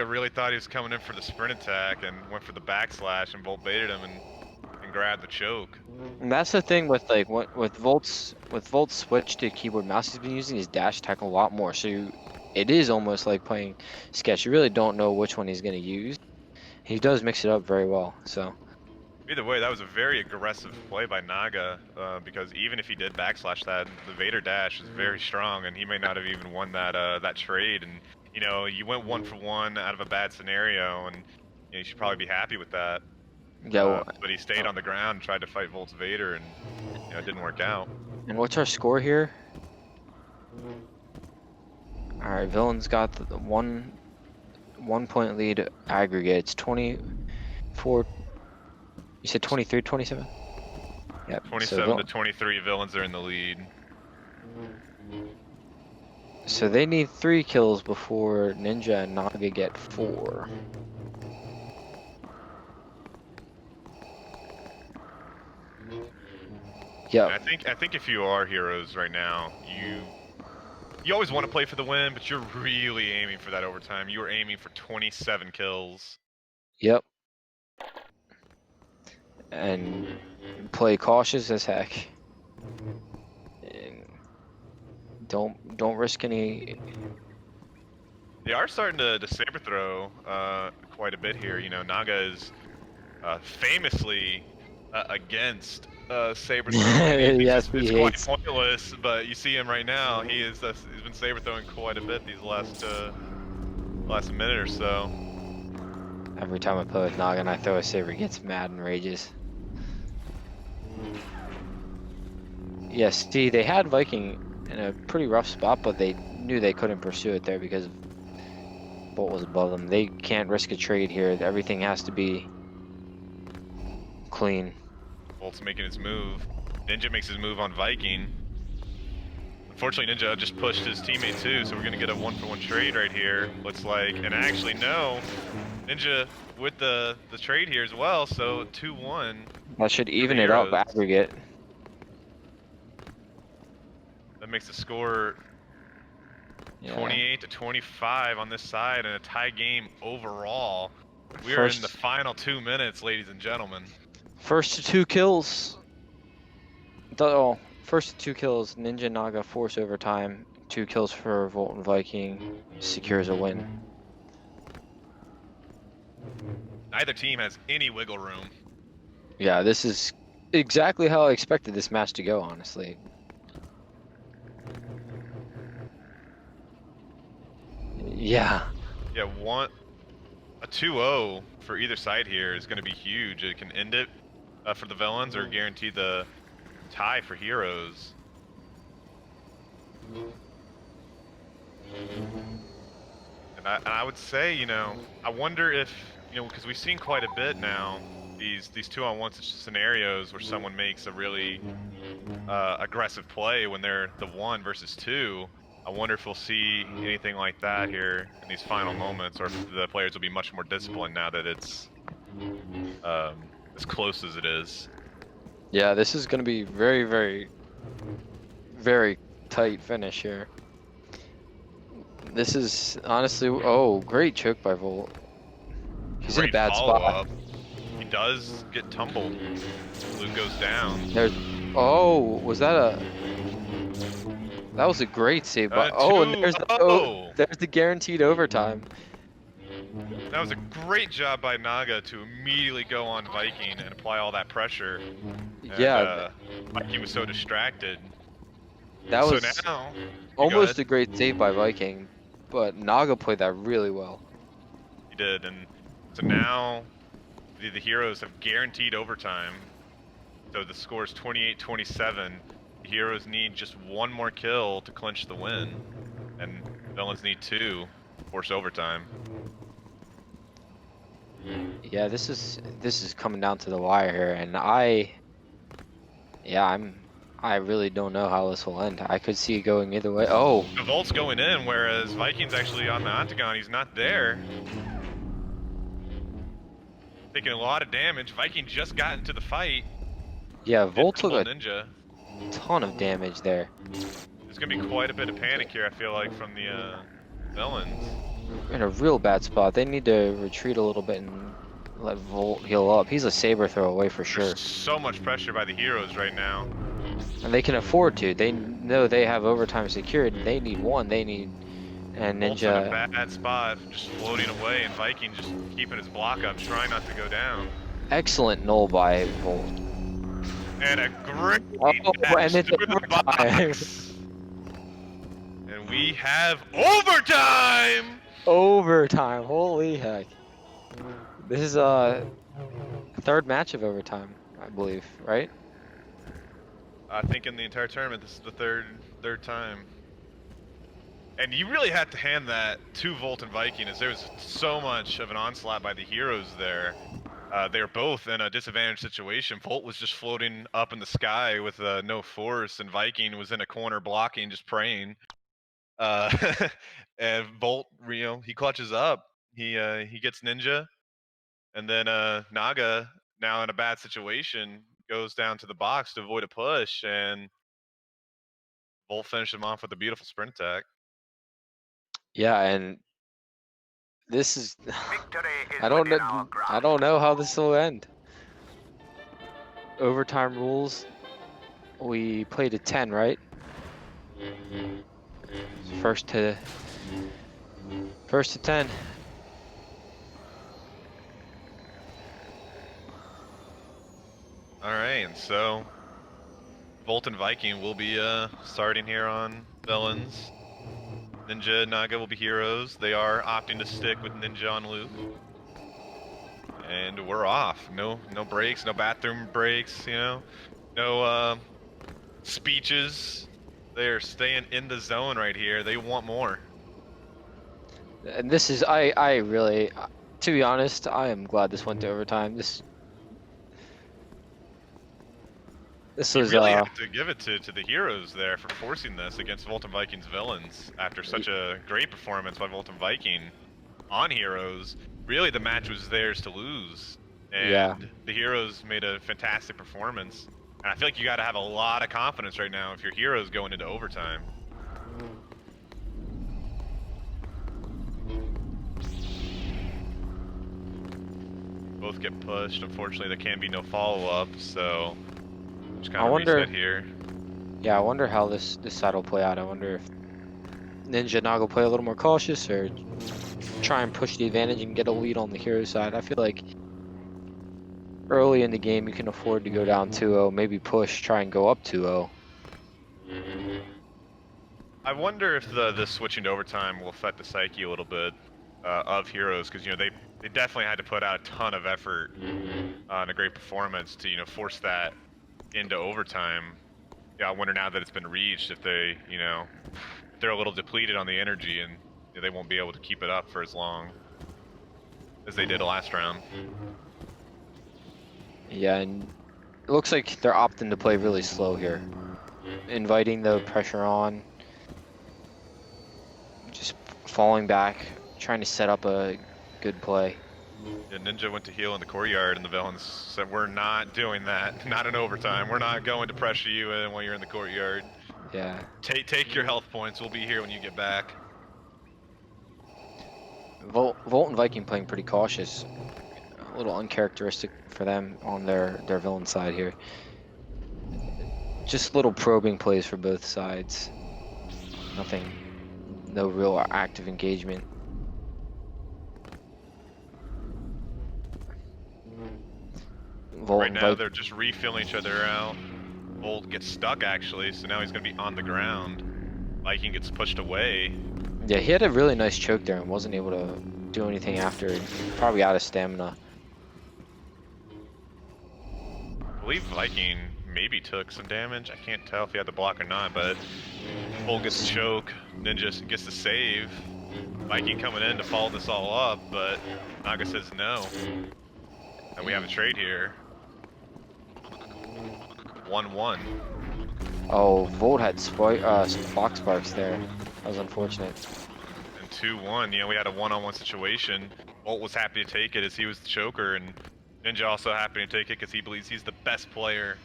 really thought he was coming in for the sprint attack and went for the backslash, and Volt baited him and grabbed the choke. And that's the thing with with Volt's switch to keyboard mouse. He's been using his dash attack a lot more, so it is almost like playing sketch. You really don't know which one he's going to use. He does mix it up very well. So either way, that was a very aggressive play by Naga, because even if he did backslash that, the Vader dash is very strong, and he may not have even won that trade. And you went 1-for-1 out of a bad scenario, and you should probably be happy with that. yeah. But he stayed on the ground, and tried to fight Volt's Vader, and it didn't work out. And what's our score here? All right, Villain's got the one 1 point lead aggregate. It's 24. You said 23, 27? Yep. 27 to 23, villains are in the lead. So they need 3 kills before Ninja and Naga get 4. Yep. I think if you are heroes right now, you always want to play for the win, but you're really aiming for that overtime. You are aiming for 27 kills. Yep. And play cautious as heck. And don't risk any. They are starting to saber throw quite a bit here. You know, Naga is famously against saber throwing. Yes, it's he quite hates. pointless, but you see him right now. He's been saber throwing quite a bit these last minute or so. Every time I play with Naga and I throw a saber, he gets mad and rages. Yes, see, they had Viking in a pretty rough spot, but they knew they couldn't pursue it there because Bolt was above them. They can't risk a trade here. Everything has to be clean. Bolt's making his move. Ninja makes his move on Viking. Unfortunately, Ninja just pushed his teammate too, so we're gonna get a 1-for-1 trade right here. Looks like, and actually no, Ninja with the trade here as well. So 2-1. That should even it up aggregate. That makes the score Yeah. 28 to 25 on this side, and a tie game overall. We are in the final 2 minutes, ladies and gentlemen. First to 2 kills. Oh, first to 2 kills. Ninja Naga force overtime. 2 kills for Volt and Viking secures a win. Neither team has any wiggle room. Yeah, this is exactly how I expected this match to go, honestly. Yeah. Yeah, a 2-0 for either side here is going to be huge. It can end it for the villains or guarantee the tie for heroes. And I would say, you know, I wonder if, you know, because we've seen quite a bit now, these 2-on-1 scenarios where someone makes a really aggressive play when they're the 1 versus 2. I wonder if we'll see anything like that here in these final moments, or if the players will be much more disciplined now that it's as close as it is. Yeah, this is going to be very, very, very tight finish here. This is honestly, oh, great choke by Volt. He's in a bad spot. He does get tumbled. Luke goes down. Oh, was that a? That was a great save. But and there's the guaranteed overtime. That was a great job by Naga to immediately go on Viking and apply all that pressure. And, yeah. Viking was so distracted. That was so now, almost a great save by Viking, but Naga played that really well. He did, and so now the heroes have guaranteed overtime. So the score is 28-27. The heroes need just 1 more kill to clinch the win, and villains need 2 to force overtime. Yeah, this is coming down to the wire here, and I really don't know how this will end. I could see it going either way. Oh, The Volt's going in, whereas Viking's actually on the octagon. He's not there. Taking a lot of damage. Viking just got into the fight. yeah, Volt took a Ninja. ton of damage there. There's gonna be quite a bit of panic here, I feel like, from the villains. In a real bad spot. They need to retreat a little bit and let Volt heal up. He's a saber throw away for sure. There's so much pressure by the heroes right now. And they can afford to. They know they have overtime secured. They need 1. They need and Volt's in Ninja. a bad spot, just floating away, and Viking just keeping his block up, trying not to go down. Excellent null by Volt. And a great and it's through the overtime. box. And we have overtime! Overtime. Holy heck. This is a 3rd match of overtime, I believe, right? I think in the entire tournament, this is the third time. And you really had to hand that to Volt and Viking, as there was so much of an onslaught by the heroes there. They were both in a disadvantaged situation. Volt was just floating up in the sky with no force, and Viking was in a corner blocking, just praying. Uh, and Volt, he clutches up. He gets Ninja, and then Naga, now in a bad situation, goes down to the box to avoid a push, and Volt finished him off with a beautiful sprint attack. Yeah, and this is Victory is I don't within our know. grasp. I don't know how this will end. Overtime rules. We played a 10, right? First to 10. All right, and so Volt and Viking will be starting here on villains. Ninja and Naga will be heroes. They are opting to stick with Ninja on Luke. And we're off. No breaks, no bathroom breaks, no speeches. They're staying in the zone right here. They want more. And this is I really, to be honest, I am glad this went to overtime. This You was really have to give it to the heroes there for forcing this against Volt and Viking's villains after such a great performance by Volt and Viking on heroes. Really, the match was theirs to lose, and Yeah. the heroes made a fantastic performance. And I feel like you got to have a lot of confidence right now if your heroes going into overtime. Both get pushed. Unfortunately, there can be no follow-up, so just kind I of wonder- reset here. Yeah, I wonder how this side will play out. I wonder if Ninja and Naga will play a little more cautious or try and push the advantage and get a lead on the hero side. I feel like early in the game you can afford to go down 2-0, maybe push, try and go up 2-0. I wonder if the switching to overtime will affect the psyche a little bit of heroes, because they definitely had to put out a ton of effort and a great performance to force that into overtime. Yeah, I wonder now that it's been reached if they they're a little depleted on the energy and they won't be able to keep it up for as long as they did last round. Yeah, and it looks like they're opting to play really slow here, inviting the pressure on, just falling back, trying to set up a good play. Yeah, Ninja went to heal in the courtyard, and the villains said, "We're not doing that. Not in overtime. We're not going to pressure you in while you're in the courtyard. Yeah. Take your health points. We'll be here when you get back." Volt and Viking playing pretty cautious. A little uncharacteristic for them on their villain side here. Just little probing plays for both sides. Nothing, no real active engagement. Volt Right and now, Viking, they're just refilling each other out. Volt gets stuck, actually, so now he's going to be on the ground. Viking gets pushed away. yeah, he had a really nice choke there and wasn't able to do anything after. Probably out of stamina. I believe Viking maybe took some damage. I can't tell if he had the block or not, but Volt gets a choke. Ninja gets the save. Viking coming in to follow this all up, but Naga says no. And we have a trade here. 1-1. Oh, Volt had block sparks there. That was unfortunate. And 2-1. We had a one-on-one situation. Volt was happy to take it as he was the choker, and Ninja also happy to take it because he believes he's the best player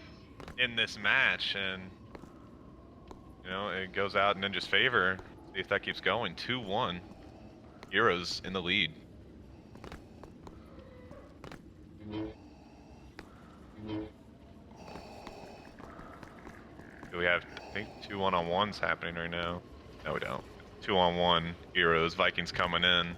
in this match. And it goes out in Ninja's favor. See if that keeps going. 2-1. Heroes in the lead. We have, I think, 2 1-on-1s happening right now. No, we don't. 2-on-1 heroes. Vikings coming in.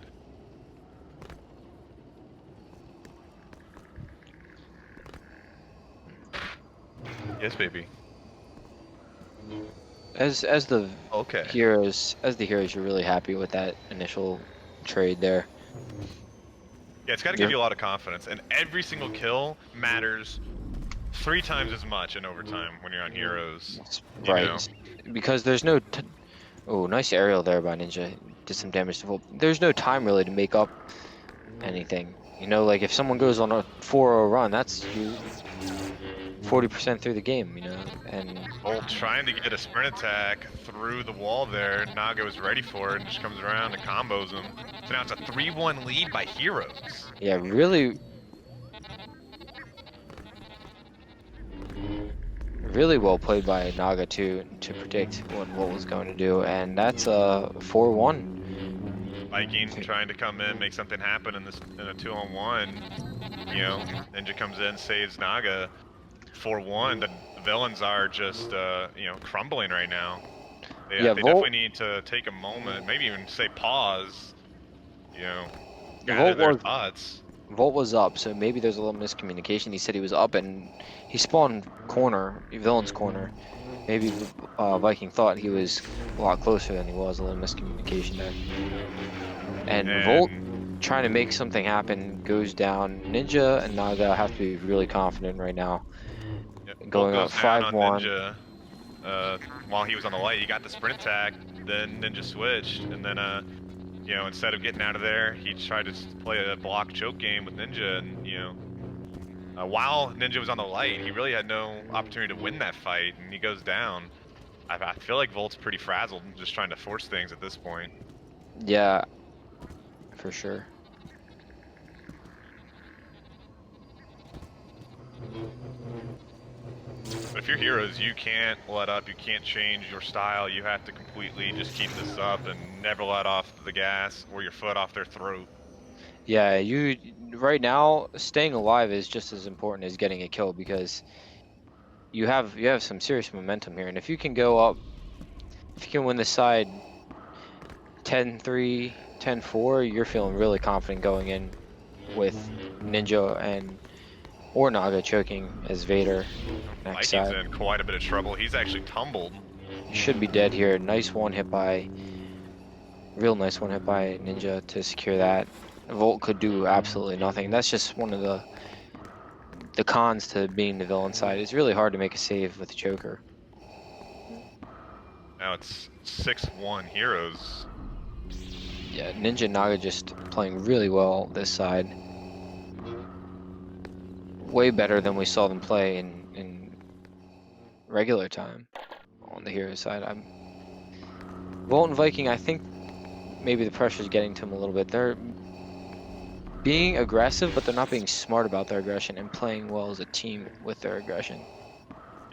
Yes, baby. As the Okay. heroes, you're really happy with that initial trade there. Yeah, it's got to give you a lot of confidence, and every single kill matters 3 times as much in overtime when you're on heroes. Right, because there's no Oh, nice aerial there by Ninja. Did some damage to Volt. There's no time really to make up anything. You know, like if someone goes on a 4-0 run, that's you 40% through the game, you know, and Bolt trying to get a sprint attack through the wall there. Naga was ready for it and just comes around and combos him. So now it's a 3-1 lead by Heroes. yeah, really, really well played by Naga to predict what was going to do, and that's a 4-1. Viking trying to come in, make something happen in a 2-on-1. You know, Ninja comes in, saves Naga. 4-1. The villains are just you know, crumbling right now. Yeah, They Volt definitely need to take a moment, maybe even say pause. You know, gather Volt their was thoughts. Volt was up, so maybe there's a little miscommunication. He said he was up and he spawned corner, villain's corner. Maybe Viking thought he was a lot closer than he was. A little miscommunication there. And Volt And trying to make something happen goes down. Ninja and Naga have to be really confident right now. yeah, Bolt Going up goes down on 5-1. Ninja while he was on the light. He got the sprint attack, then Ninja switched, and then you know, instead of getting out of there, he tried to play a block choke game with Ninja, and you know, while Ninja was on the light, he really had no opportunity to win that fight, and he goes down. I feel like Volt's pretty frazzled and just trying to force things at this point. Yeah, for sure. But if you're Heroes, you can't let up, you can't change your style, you have to completely just keep this up and never let off the gas or your foot off their throat. Yeah, you right now staying alive is just as important as getting a kill because you have some serious momentum here, and if you can go up, if you can win the side 10-3, 10-4, you're feeling really confident going in with Ninja and or Naga choking as Vader next Viking's side. in quite a bit of trouble. He's actually tumbled. He should be dead here. Nice one hit by, real nice one hit by Ninja to secure that. Volt could do absolutely nothing. That's just one of the cons to being the villain side. It's really hard to make a save with the choker. Now it's 6-1 Heroes. Yeah, Ninja and Naga just playing really well this side. Way better than we saw them play in regular time on the hero side. Volt and Viking, I think maybe the pressure's getting to them a little bit. They're being aggressive, but they're not being smart about their aggression and playing well as a team with their aggression.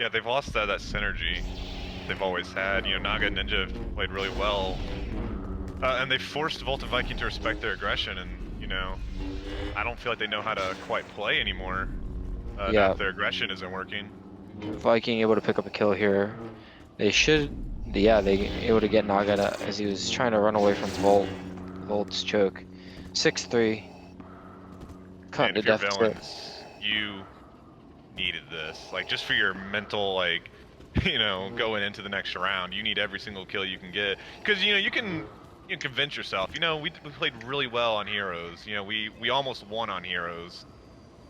Yeah, they've lost that synergy they've always had. You know, Naga and Ninja have played really well. And they've forced Volt and Viking to respect their aggression, and, you know, I don't feel like they know how to quite play anymore. Now Yeah, that their aggression isn't working. Viking able to pick up a kill here. They should, yeah, they able to get Naga as he was trying to run away from Volt. Volt's choke. 6-3. Cutting And the if you're deficit. villains, you needed this. Like, just for your mental, like, you know, going into the next round, you need every single kill you can get. Because, you know, you can convince yourself, you know, we played really well on Heroes. You know, we almost won on Heroes.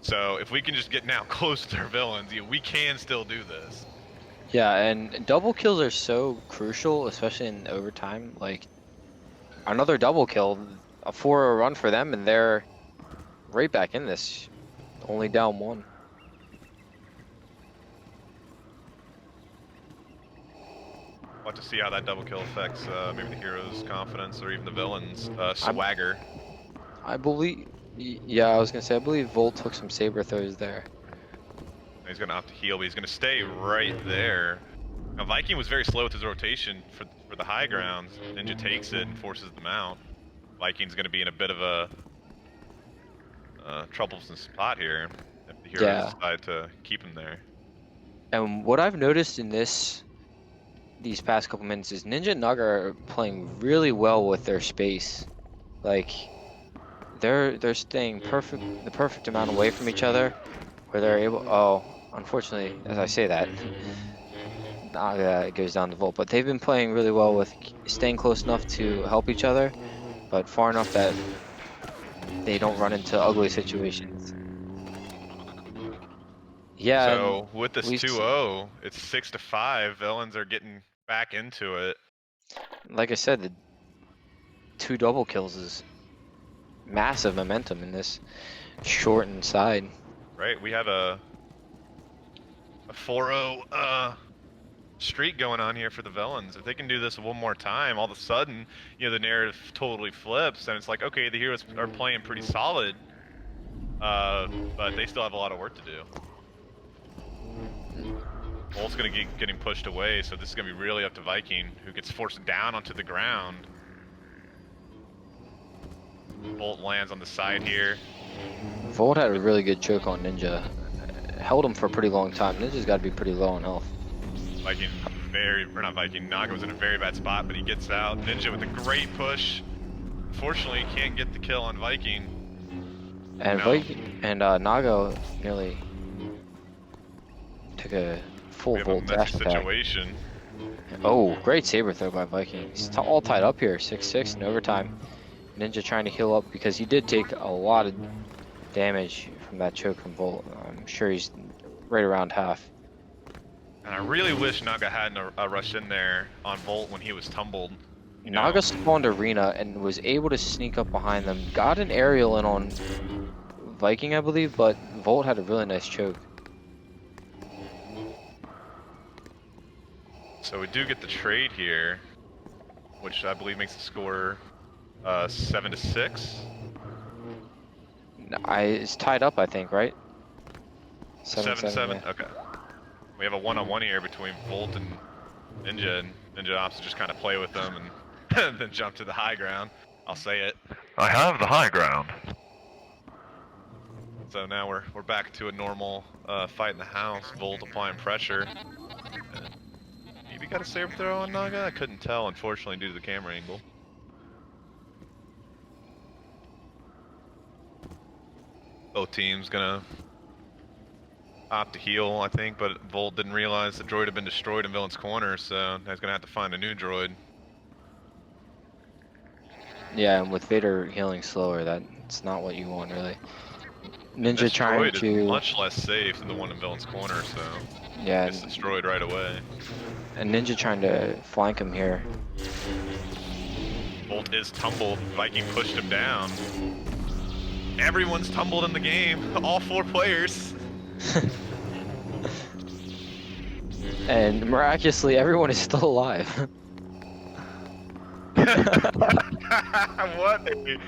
So if we can just get now close to our villains, you know, we can still do this. Yeah, and double kills are so crucial, especially in overtime. Like, another double kill, a 4-0 run for them, and they're right back in this, only down 1. We'll have to see how that double kill affects maybe the hero's confidence or even the villain's swagger. I believe, yeah, I was gonna say, I believe Volt took some saber throws there. He's gonna opt to heal, but he's gonna stay right there. Now Viking was very slow with his rotation for the high ground. Ninja takes it and forces them out. Viking's gonna be in a bit of a troublesome spot here if the heroes decide to keep him there. And what I've noticed in these past couple minutes is Ninja and Naga are playing really well with their space. Like, they're staying the perfect amount away from each other, where they're able. Oh, unfortunately, as I say that, Naga goes down to Volt. But they've been playing really well with staying close enough to help each other, but far enough that they don't run into ugly situations. Yeah. So with this 2-0, it's 6-5. Villains are getting back into it. Like I said, the 2 double kills is massive momentum in this shortened side. Right, we have a 4-0 streak going on here for the villains. If they can do this one more time, all of a sudden, the narrative totally flips, and it's like, okay, the heroes are playing pretty solid, but they still have a lot of work to do. Bolt's gonna get getting pushed away, so this is gonna be really up to Viking, who gets forced down onto the ground. Bolt lands on the side here. Volt had a really good choke on Ninja. Held him for a pretty long time. Ninja's got to be pretty low on health. Viking, not Viking, Naga was in a very bad spot, but he gets out. Ninja with a great push. Unfortunately, can't get the kill on Viking. And Viking and Naga nearly took a full We have a Volt dash messy attack. situation. Oh, great saber throw by Viking. He's all tied up here, 6-6 in overtime. Ninja trying to heal up because he did take a lot of damage from that choke from Volt. I'm sure he's right around half. And I really wish Naga hadn't rushed in there on Volt when he was tumbled. Naga spawned Arena and was able to sneak up behind them. Got an aerial in on Viking, I believe, but Volt had a really nice choke. So we do get the trade here, which I believe makes the score 7-6. It's tied up, I think, right? 7-7. Yeah. Okay. We have a one-on-one here between Volt and Ninja, and Ninja opts to just kind of play with them and then jump to the high ground. I'll say it. I have the high ground. So now we're back to a normal fight in the house. Volt applying pressure. Maybe got a saber throw on Naga? I couldn't tell, unfortunately, due to the camera angle. Both teams gonna opt to heal, I think, but Volt didn't realize the droid had been destroyed in Villain's corner, so he's gonna have to find a new droid. Yeah, and with Vader healing slower, that's not what you want, really. Ninja This trying droid to... is much less safe than the one in Villain's corner, so Yeah, it's destroyed right away. and Ninja trying to flank him here. Volt is tumbled. Viking pushed him down. Everyone's tumbled in the game. All 4 players. And miraculously, everyone is still alive. What a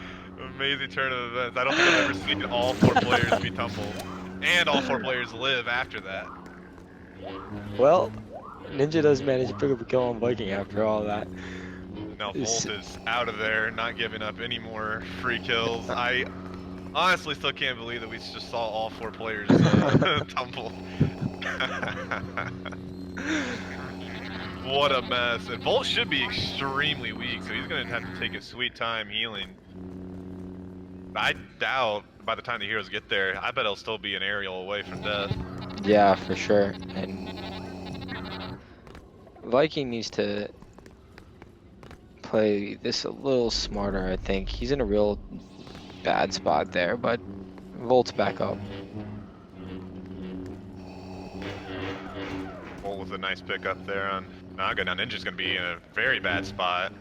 amazing turn of events. I don't think I've ever seen all 4 players be tumbled. And all 4 players live after that. Well, Ninja does manage to pick up a kill on Viking after all that. Now Volt is out of there, not giving up any more free kills. I honestly still can't believe that we just saw all 4 players tumble. What a mess. And Volt should be extremely weak, so he's going to have to take his sweet time healing. I doubt by the time the heroes get there, I bet he'll still be an aerial away from death. Yeah, for sure. And Viking needs to play this a little smarter, I think. He's in a real bad spot there, but Volt's back up. Volt with a nice pick up there on Naga. Now Ninja's going to be in a very bad spot.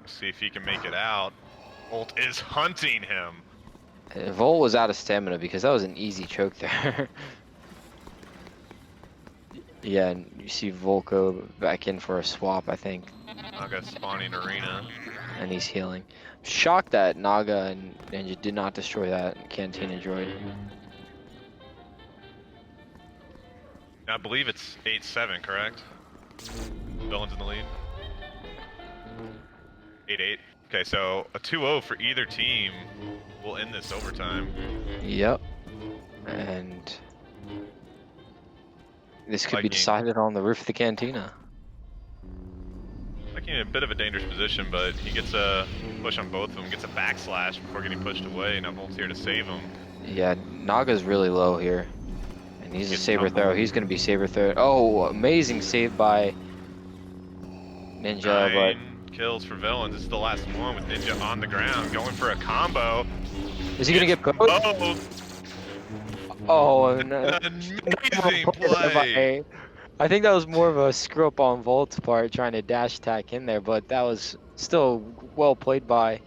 Let's see if he can make it out. Volt is hunting him. Volt was out of stamina because that was an easy choke there. Yeah, and you see Volt go back in for a swap, I think, Naga spawning Arena. and he's healing. Shocked that Naga and Ninja did not destroy that Cantina droid. Now, I believe it's 8-7, correct? Villains in the lead. 8-8. Okay, so a 2-0 for either team will end this overtime. Yep. And this could be Viking. decided on the roof of the Cantina. Viking in a bit of a dangerous position, but he gets a push on both of them, gets a backslash before getting pushed away. Now Volt's here to save him. Yeah, Naga's really low here. And he's a Gets saber tumbled. throw. He's going to be saber throw. Oh, amazing save by Ninja, 9 kills for Villains. This is the last one with Ninja on the ground, going for a combo. but is he going to get both? Both! Oh, no. An amazing play! I think that was more of a screw up on Volt's part trying to dash attack in there, but that was still well played by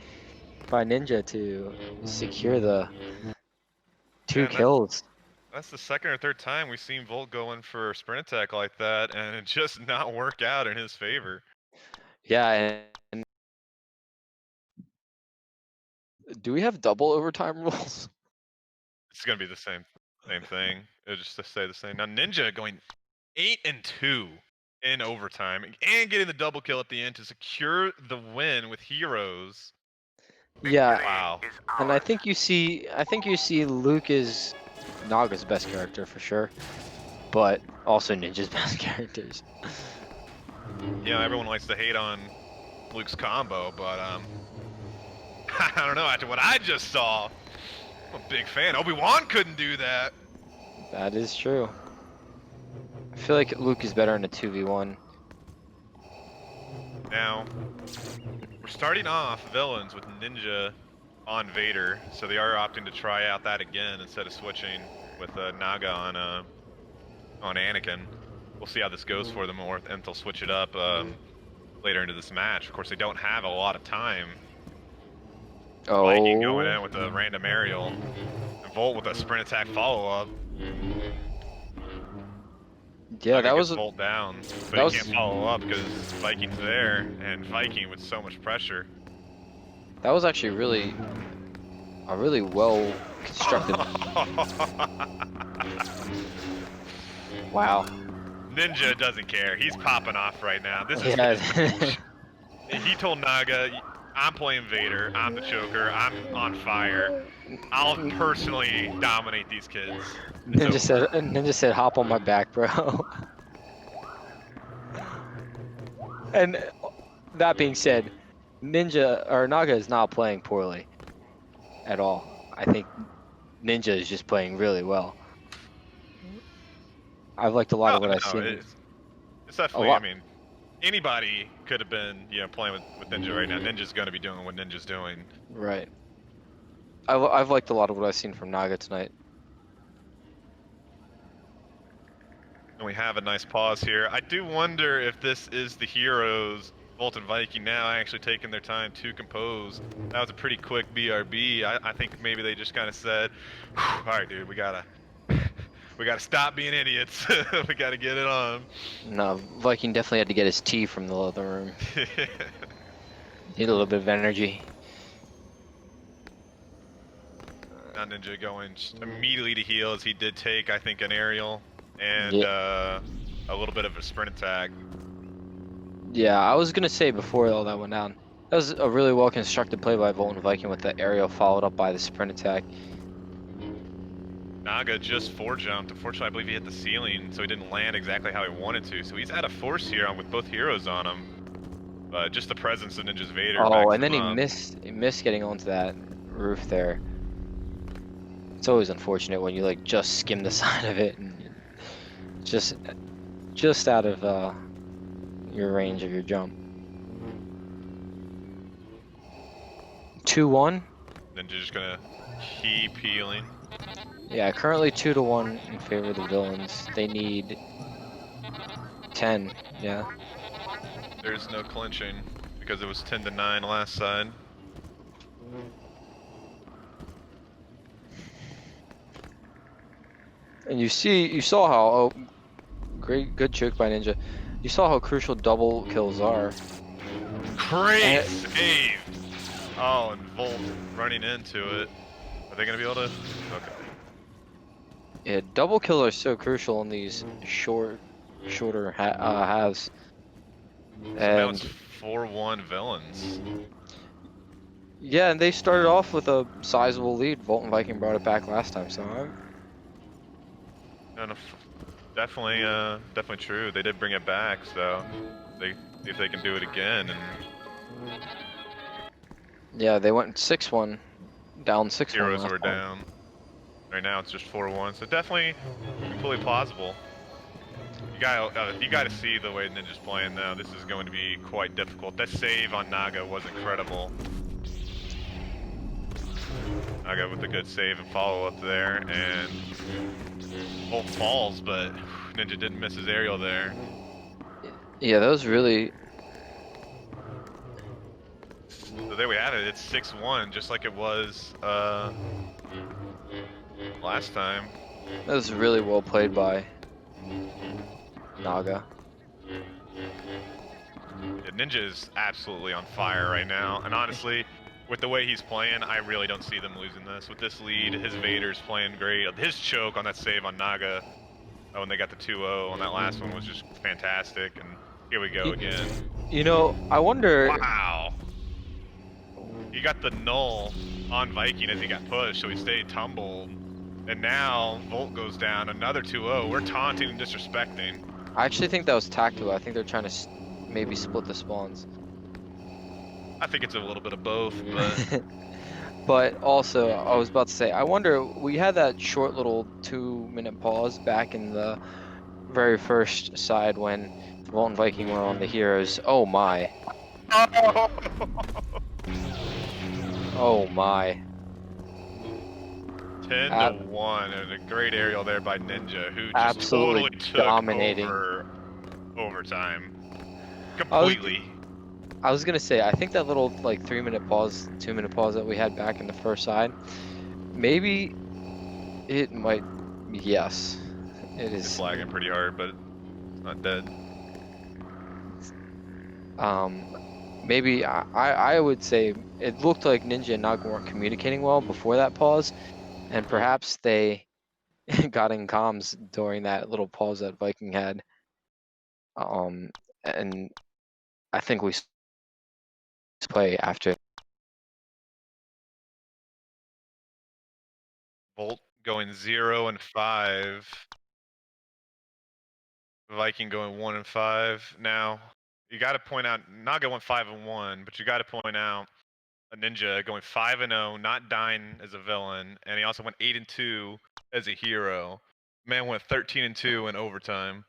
Ninja to secure the Yeah, 2 and kills. that's the second or third time we've seen Volt go in for a sprint attack like that, and it just not work out in his favor. Yeah, and do we have double overtime rules? It's gonna be the same thing. It'll just to say the same. Now Ninja going 8-2 in overtime and getting the double kill at the end to secure the win with heroes. Yeah, Wow. Is and I ours. think you see Luke is Naga's best character for sure, but also Ninja's best characters. Yeah, everyone likes to hate on Luke's combo, but I don't know. After what I just saw, I'm a big fan. Obi-Wan couldn't do that. That is true. I feel like Luke is better in a 2v1. Now, we're starting off villains with Ninja on Vader, so they are opting to try out that again instead of switching with Naga on Anakin. We'll see how this goes for them, and they'll switch it up later into this match. Of course, they don't have a lot of time. Viking going in Oh, with a random aerial, and Volt with a sprint attack follow-up. yeah, Naga that gets was Volt down, but that he was can't follow up because Viking's there, and Viking with so much pressure. actually a really well constructed. Wow. Ninja doesn't care. He's popping off right now. This is Yeah. he told Naga, I'm playing Vader, I'm the choker, I'm on fire. I'll personally dominate these kids. It's over. Ninja said, "Hop on my back, bro." And that being said, Naga is not playing poorly at all. I think Ninja is just playing really well. I've liked a lot Oh, of what I've no, seen. it's A definitely, I lot. mean, anybody could have been, playing with Ninja right now. Ninja's going to be doing what Ninja's doing. Right. I've liked a lot of what I've seen from Naga tonight. And we have a nice pause here. I do wonder if this is the heroes, Volt and Viking, now actually taking their time to compose. That was a pretty quick BRB. I think maybe they just kind of said, all right, dude, we gotta stop being idiots. We gotta get it on. No, Viking definitely had to get his tea from the other room. Need a little bit of energy. Now Ninja going immediately to heal as he did take, I think, an aerial and Yeah. a little bit of a sprint attack. Yeah, I was gonna say before all that went down, that was a really well constructed play by Volt and Viking with the aerial followed up by the sprint attack. Naga just 4-jumped. Unfortunately, I believe he hit the ceiling, so he didn't land exactly how he wanted to. So he's out of force here with both heroes on him. Just the presence of Ninja's Vader. Oh, backs and then him he up. missed getting onto that roof there. It's always unfortunate when you like just skim the side of it and just out of your range of your jump. 2-1. Ninja just gonna keep healing. Yeah, currently 2-1 in favor of the villains. They need 10. Yeah. There's no clinching because it was 10-9 last side. And you saw how good choke by Ninja. You saw how crucial double kills are. Great save! Oh, and Volt running into it. Are they gonna be able to? Okay. Yeah, double kills are so crucial in these shorter halves. So now And it's 4-1 villains. yeah, and they started off with a sizable lead. Volt and Viking brought it back last time, so No, definitely, definitely true. They did bring it back, so they see if they can do it again. And yeah, they went 6-1, down 6-1. heroes last were time. down. Right now it's just 4-1, so definitely completely plausible. You gotta see the way Ninja's playing now. This is going to be quite difficult. That save on Naga was incredible. Naga with a good save and follow up there, and Volt falls, but Ninja didn't miss his aerial there. Yeah, that was really. So there we have it. It's 6-1, just like it was last time. That was really well played by Naga. Yeah, Ninja is absolutely on fire right now, and honestly, with the way he's playing, I really don't see them losing this. With this lead, his Vader's playing great. His choke on that save on Naga when they got the 2-0 on that last one was just fantastic, and here we go again. You know, I wonder. Wow! He got the null on Viking as he got pushed, so he stayed tumbled. And now Volt goes down, another 2-0. We're taunting and disrespecting. I actually think that was tactical. I think they're trying to maybe split the spawns. I think it's a little bit of both, but But also, I was about to say, I wonder, we had that short little 2-minute pause back in the very first side when Volt and Viking were on the heroes. Oh my. Oh my. 10-1, and a great aerial there by Ninja, who just Absolutely totally took dominating. over overtime. Completely. I was gonna say, I think that little like 3-minute pause, 2-minute pause that we had back in the first side, maybe it might. Yes, it It's is. lagging pretty hard, but it's not dead. Maybe I would say it looked like Ninja and Naga weren't communicating well before that pause, and perhaps they got in comms during that little pause that Viking had. And I think we play after. Volt going 0-5. Viking going 1-5. Now, you got to point out Naga went 5-1, but you got to point out a Ninja going 5-0, not dying as a villain, and he also went 8-2 as a hero. Man went 13-2 in overtime.